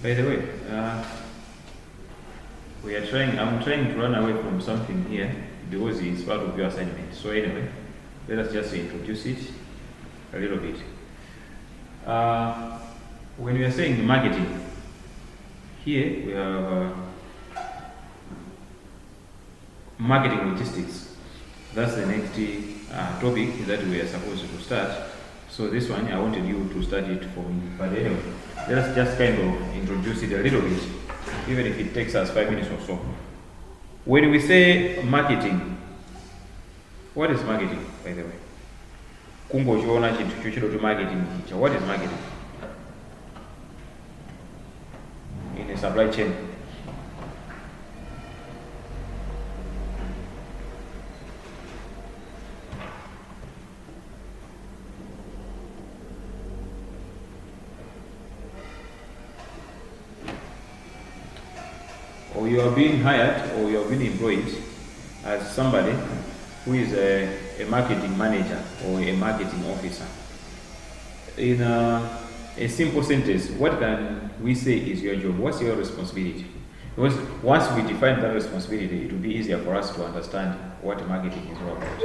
By the way, I'm trying to run away from something here because it's part of your assignment. So anyway, let us just introduce it a little bit. When we are saying marketing, here we have marketing logistics. That's the next topic that we are supposed to start. So this one, I wanted you to start it for me. But anyway, let us just kind of introduce it a little bit, even if it takes us 5 minutes or so. When we say marketing, what is marketing, by the way? Kungochiona chintu chochiro to marketing. What is marketing? In a supply chain. Or you are being hired or you are being employed as somebody who is a marketing manager or a marketing officer. In a simple sentence, what can we say is your job? What's your responsibility? Because once we define that responsibility, it will be easier for us to understand what marketing is all about.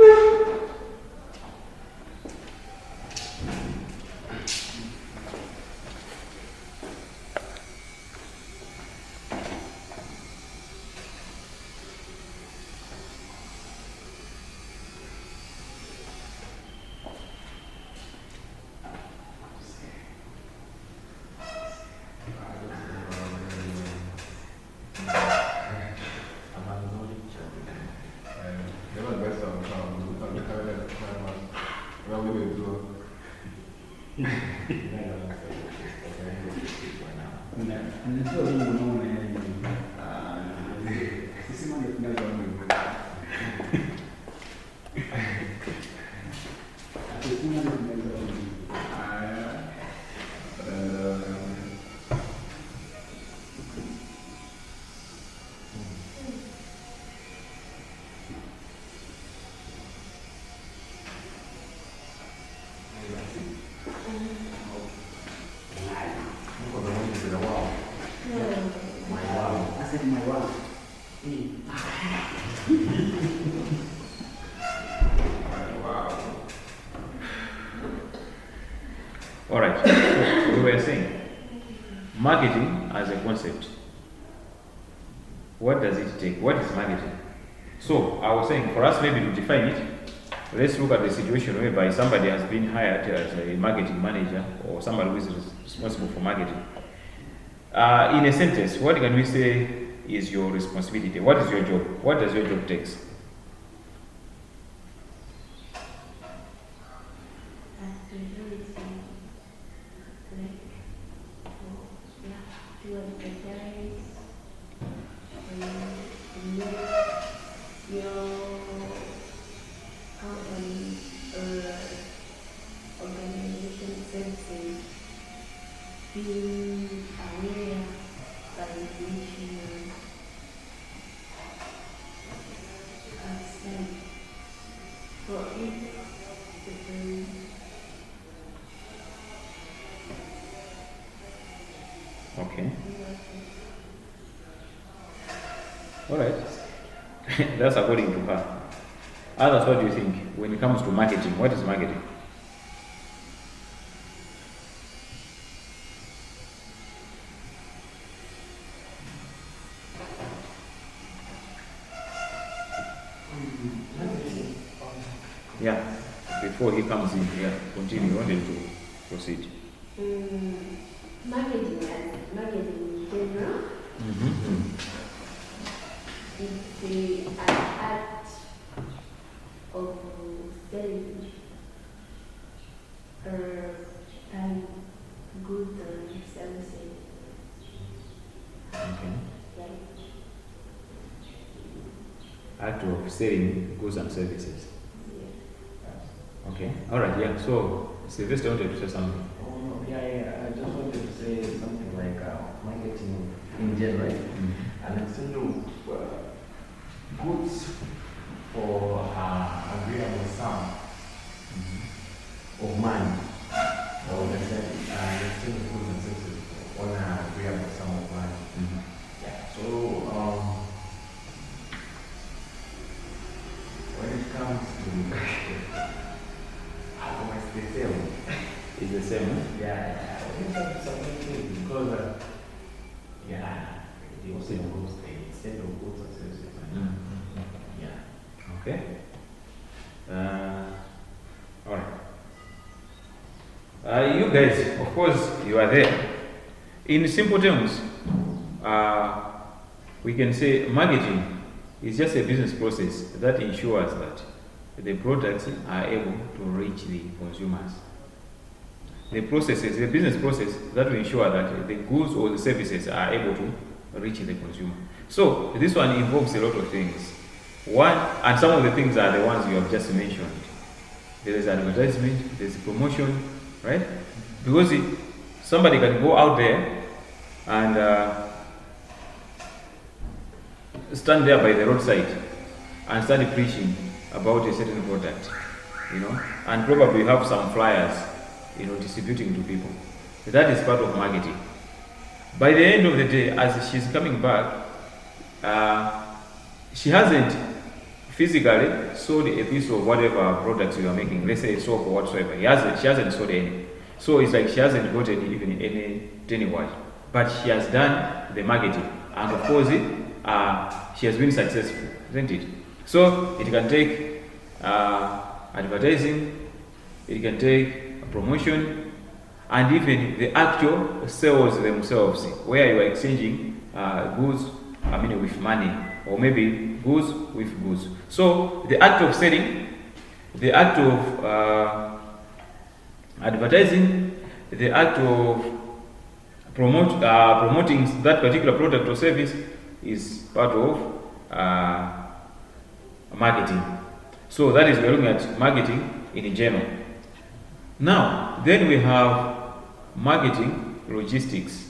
Alright, so we were saying marketing as a concept. What does it take? What is marketing? So I was saying for us maybe to define it, let's look at the situation whereby somebody has been hired as a marketing manager or somebody who is responsible for marketing. In a sentence, what can we say is your responsibility? What is your job? What does your job take? Okay. Alright. That's according to her. Others, what do you think when it comes to marketing? What is marketing? Yeah. Before he comes in, continue. You wanted to proceed. Marketing in general, it's an act of selling and goods and services. Okay. Like, Act of selling goods and services. yeah. Okay. Alright, yeah. So Sylvester wanted to say something. I just wanted to say something like marketing in general, an exchange of goods for agreeable sum of money, or the exchange of goods and services on an agreeable sum comes to how much they sell. It's the same. Yeah, I think that's something because yeah, they also goes they send of goods and services. Yeah. Okay. All right. You guys, of course, you are there. In simple terms, we can say marketing is just a business process that ensures that the products are able to reach the consumers. The processes, the business process that will ensure that the goods or the services are able to reach the consumer. So this one involves a lot of things. One, and some of the things are the ones you have just mentioned. There is advertisement, there is promotion, right? Because somebody can go out there and stand there by the roadside and start preaching about a certain product, and probably have some flyers, distributing to people. That is part of marketing. By the end of the day, as she's coming back, she hasn't physically sold a piece of whatever products you are making, let's say soap or whatsoever. She hasn't sold any. So it's like she hasn't gotten even any penny worth. But she has done the marketing. And of course, she has been successful, isn't it? So it can take advertising, it can take promotion, and even the actual sales themselves, where you are exchanging goods, with money, or maybe goods with goods. So the act of selling, the act of advertising, the act of promoting that particular product or service is part of marketing. So that is, we're looking at marketing in general. Now, then we have marketing logistics.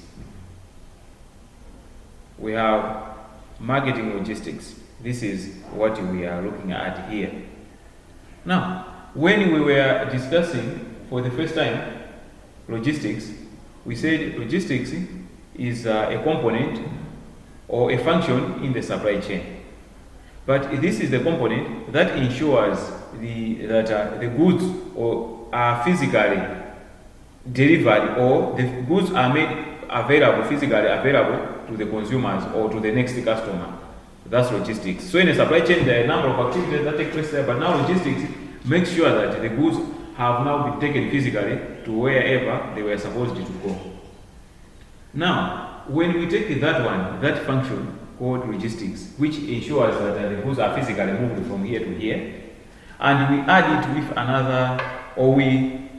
We have marketing logistics. This is what we are looking at here. Now, when we were discussing for the first time logistics, we said logistics is a component or a function in the supply chain. But this is the component that ensures that the goods are physically delivered, or the goods are made physically available to the consumers or to the next customer. That's logistics. So in a supply chain, there are a number of activities that take place there, but now logistics makes sure that the goods have now been taken physically to wherever they were supposed to go. Now, when we take that function called logistics, which ensures that the goods are physically moved from here to here, and we add it with another, or we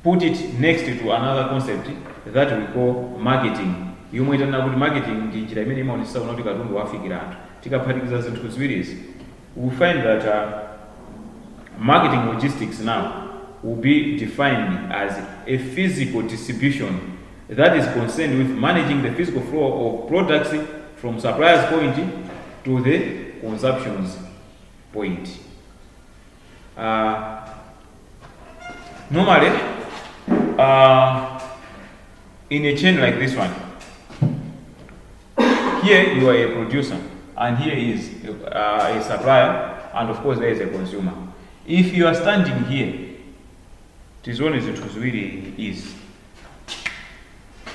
put it next to another concept that we call marketing. Yomwetana kuti marketing njira imene imaonesa kuti katundu wafikira anthu. Tikaphatikiza zinthu ziwirizi, we find that marketing logistics now will be defined as a physical distribution that is concerned with managing the physical flow of products from supplier's point to the consumption's point. Normally, in a chain like this one, here you are a producer, and here is a supplier, and of course there is a consumer. If you are standing here, it is one of the two really is.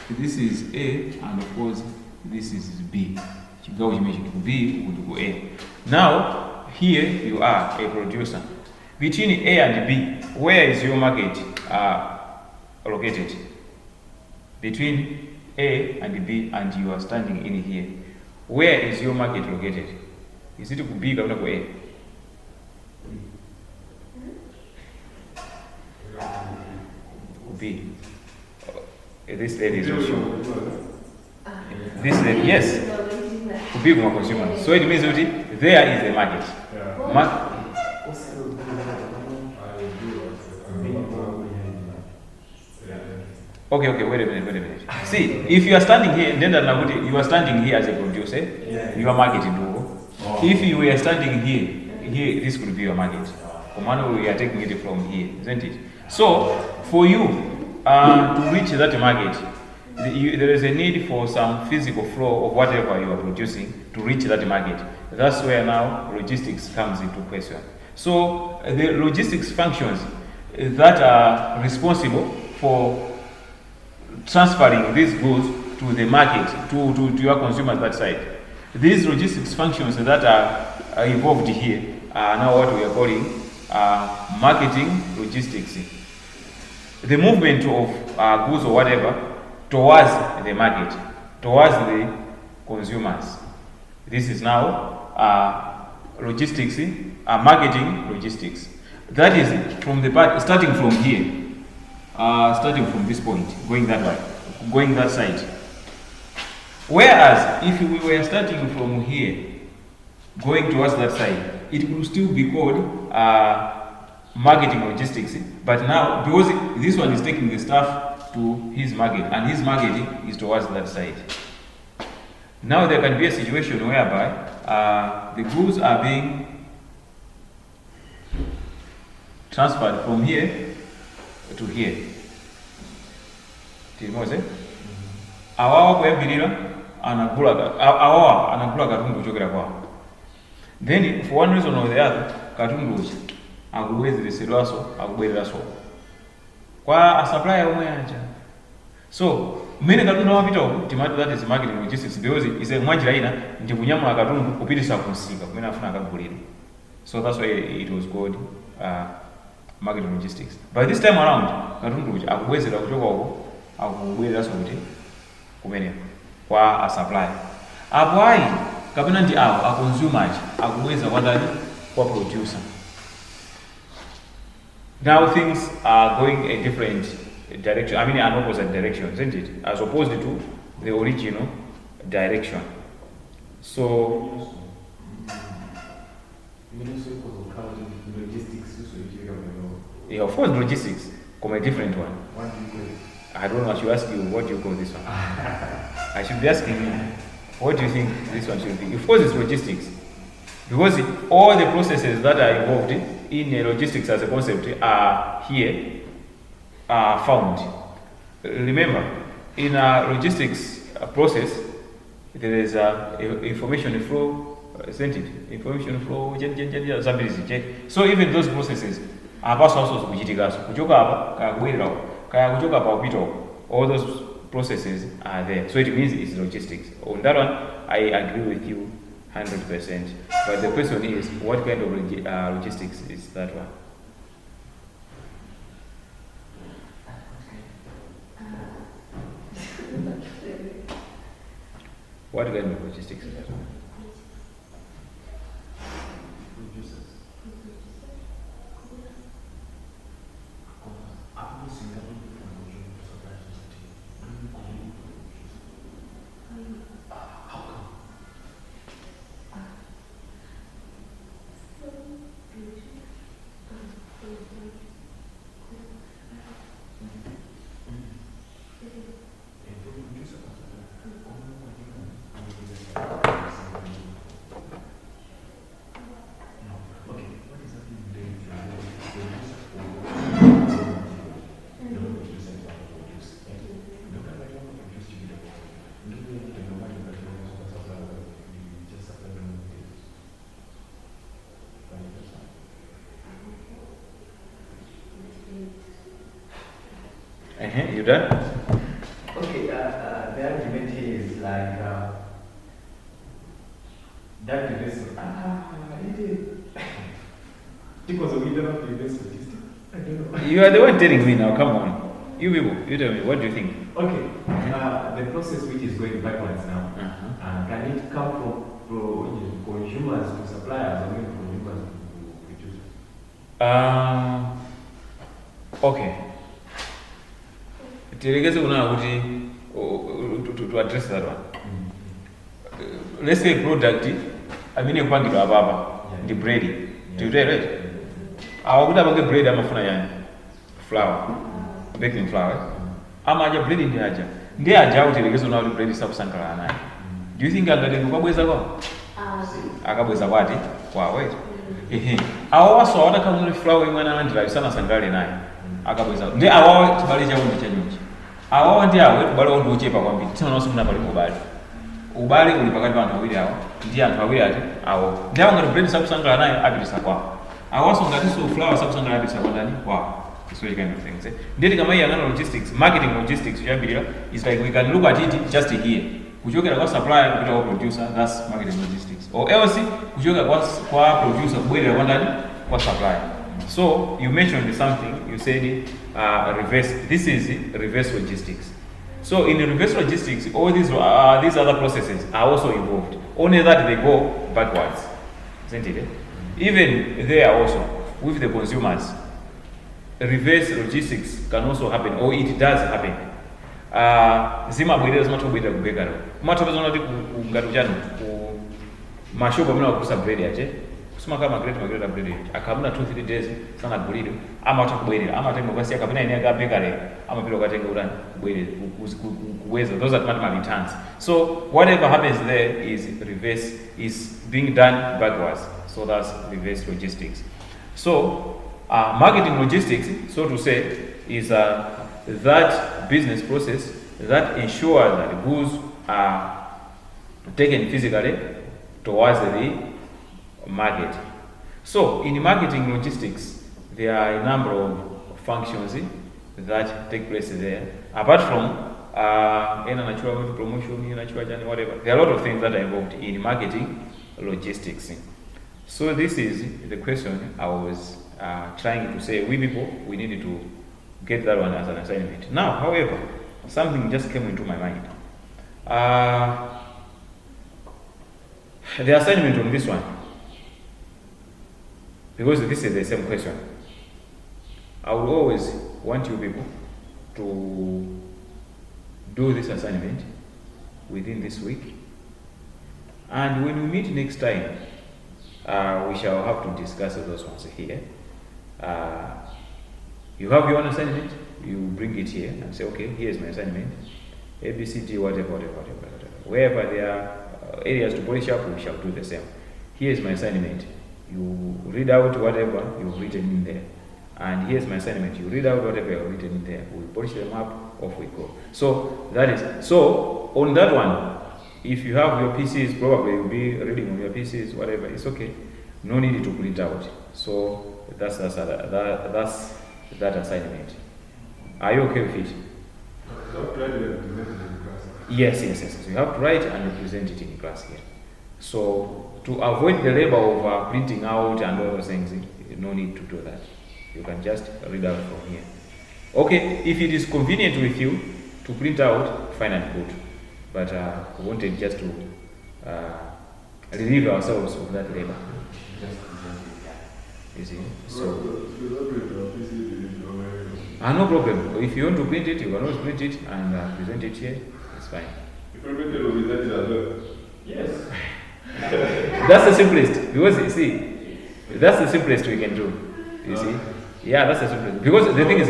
This is A, and of course this is B. Go imagine B would go A. Now here you are a producer. Between A and B, where is your market located? Between A and B, and you are standing in here. Where is your market located? Is it B or A? B. This lady is also. This lady, yes. B for consumer. So it means that there is a market. Okay, wait a minute. See, if you are standing here, then you are standing here as a producer, you are marketing. If you were standing here, this could be your market. We are taking it from here, isn't it? So, for you to reach that market, there is a need for some physical flow of whatever you are producing to reach that market. That's where now logistics comes into question. So the logistics functions that are responsible for transferring these goods to the market, to your consumers that side. These logistics functions that are involved here are now what we are calling marketing logistics. The movement of goods or whatever towards the market, towards the consumers. This is now logistics, marketing logistics. That is from the part starting from here, starting from this point, going that way, going that side. Whereas if we were starting from here, going towards that side, it will still be called marketing logistics. But now, because this one is taking the stuff to his market, and his market is towards that side. Now there can be a situation whereby the goods are being transferred from here to here. Timoze? Awawa kuyambirira anagula katundu kuchokera kwawo. Then for one reason or the other, katundu uchi akubwezeresedwaso akubwereraso kwa a supplier omwe aja. So mmene katundu amapita uku timati that is marketing logistics, because ise mwanjira ina ndi kunyamula katundu kupitisa kumsika kumene afuna akagulira. So that's why it was called marketing logistics. But this time around katundu uchi akubwezera kuchoka uko akubwereraso kuti kumene kwa a supplier. Apo ayi kapena ndi awo a consumer akubweza kwa ndani kwa producer. Now things are going a different direction, I mean an opposite direction, isn't it? As opposed to the original direction. So yeah, of course logistics, come a different one. What do you call it? I don't know, I should ask you, what do you call this one? I should be asking you, what do you think this one should be? Of course it's logistics. Because all the processes that are involved in logistics as a concept are here, are found. Remember, in a logistics process, there is information flow, isn't it? Information flow, so even those processes are also kuchoka all those processes are there. So it means it's logistics. On that one, I agree with you 100%. But the question is, what kind of logistics is that one? What kind of logistics is that one? You done? Okay, the argument here is like that investment. Because we don't have to invest statistics. I don't know. You are the one telling me now, come on. You people, you tell me, what do you think? Okay, the process which is going backwards now, can it come from consumers to suppliers or maybe consumers to producers? Okay. Tiregeze kuna kuti to address that one. Let's say product, I mean kupangidwa ababa ndi bread. Do you right? Awakuti apange bread amafuna yani? Flour. Baking flour. Amaja bread ndi aja. Ndi aja kuti tiregeze kuna kuti bread sakusangalala naye. Do you think angati kwabweza kwa? Akabweza kwati? Kwawe. Awo waso awataka kuti flour imwe analandira isana sangalale naye. Akabweza. Ndi awawo chibale chawo ndi chanyuchi. Awawo ndi awo kubale wondo uchepa kwambiri. Tino naso muna pali ubale. Ubale uli pakati pa anthu awiri awo. Ndi anthu awiri ati awo. Ndi awo ngati bread sakusangalala naye apitisa kwawo. awasonga tiso flower sakusanga labisa bandani wow, so kind of things ndeti kama yangana logistics marketing logistics yabirira is like we can look at it just here kuchokera kwa supplier kupita kwa producer, that's marketing logistics, or else kuchokera kwa producer kubwerera kwa ndani kwa supplier. So you mentioned something, you said reverse, this is reverse logistics. So in reverse logistics, all these other processes are also involved, only that they go backwards, isn't it? Even there also, with the consumers, reverse logistics can also happen, or it does happen. Zimabwirira zimatobwirira kubekera kumatopeza unati kungatu chanu ku mashopu amene akukusa bread ache kusuma kama magreta bread akamuna 2-3 days sana guliro ama atakubwerera ama atenga kwasiya kapena ine akabekare ama pilo katenga urani kubwerera kuweza, those are my returns. So whatever happens there is reverse, is being done backwards, so that's reverse logistics. So marketing logistics, so to say, is that business process that ensures that goods are taken physically towards the market. So in marketing logistics, there are a number of functions that take place there. Apart from natural promotion, natural journey, whatever, there are a lot of things that are involved in marketing logistics. So this is the question I was trying to say. We people, we needed to get that one as an assignment. Now, however, something just came into my mind. The assignment on this one, because this is the same question, I would always want you people to do this assignment within this week. And when we meet next time, we shall have to discuss those ones here. You have your own assignment, you bring it here and say, okay, here's my assignment, ABCD, whatever. Wherever there are areas to polish up, we shall do the same. Here's my assignment, you read out whatever you've written in there. And here's my assignment, you read out whatever you've written in there. We polish them up, off we go. So that is, so on that one, if you have your PCs, probably you'll be reading on your PCs, whatever, it's okay. No need to print out. So that's that assignment. Are you okay with it? Yes. You have to write and present it in class here. So to avoid the labor of printing out and all those things, no need to do that. You can just read out from here. Okay, if it is convenient with you to print out, fine and good. But we wanted just to relieve ourselves of that labor. You see? So no problem. If you want to print it, you can always print it and present it here. It's fine. Yes. That's the simplest. Because you see, that's the simplest we can do. You see? Yeah, that's the simplest. Because the thing is,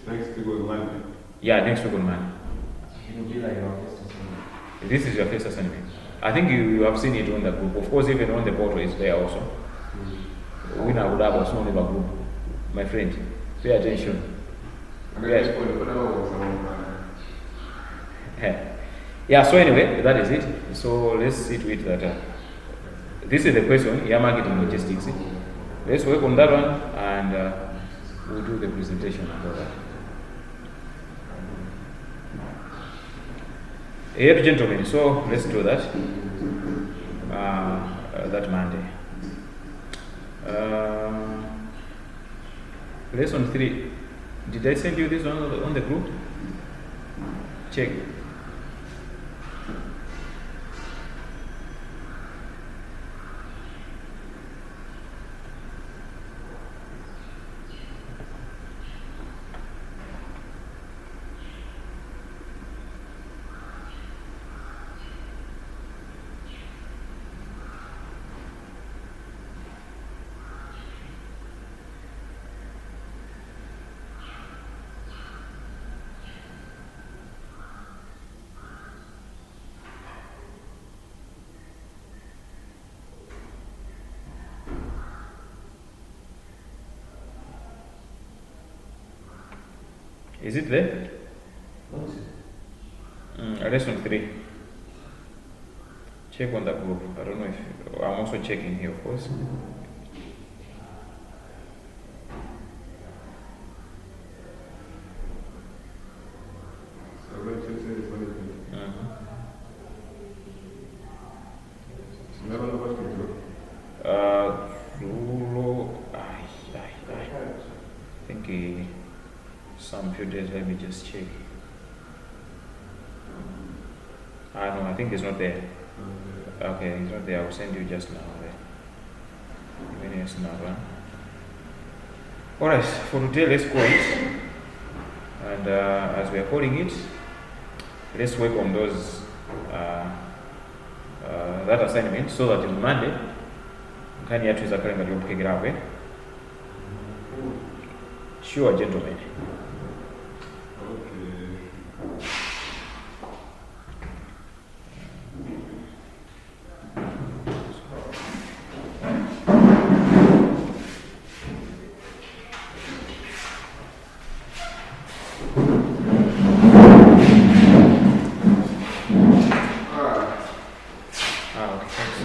next week on Monday. Yeah, next week on Monday. It will be like our first assignment. This is your first assignment. I think you have seen it on the group. Of course, even on the portal is there also. We now would have a small neighbor group. My friend, pay attention. Yes. Yeah, so anyway, that is it. So let's see to it that this is the question, marketing logistics. Let's work on that one and we'll do the presentation about that. Hey, gentlemen, so let's do that. That Monday. Lesson 3. Did I send you this on the group? Check. Is it there? Lesson 3. Check on the group. I don't know if I'm also checking here, of course. So let's just say it's what it is. Mhm. It's never know what to do. Zulu, I think some few days. Let me just check. No, I think it's not there. Okay, it's not there. I will send you just now. Minutes now. Alright, for today, let's call it. And as we are calling it, let's work on those that assignment so that on Monday, can you choose a calendar you pick it up? Sure, gentlemen. Okay. Okay, thanks.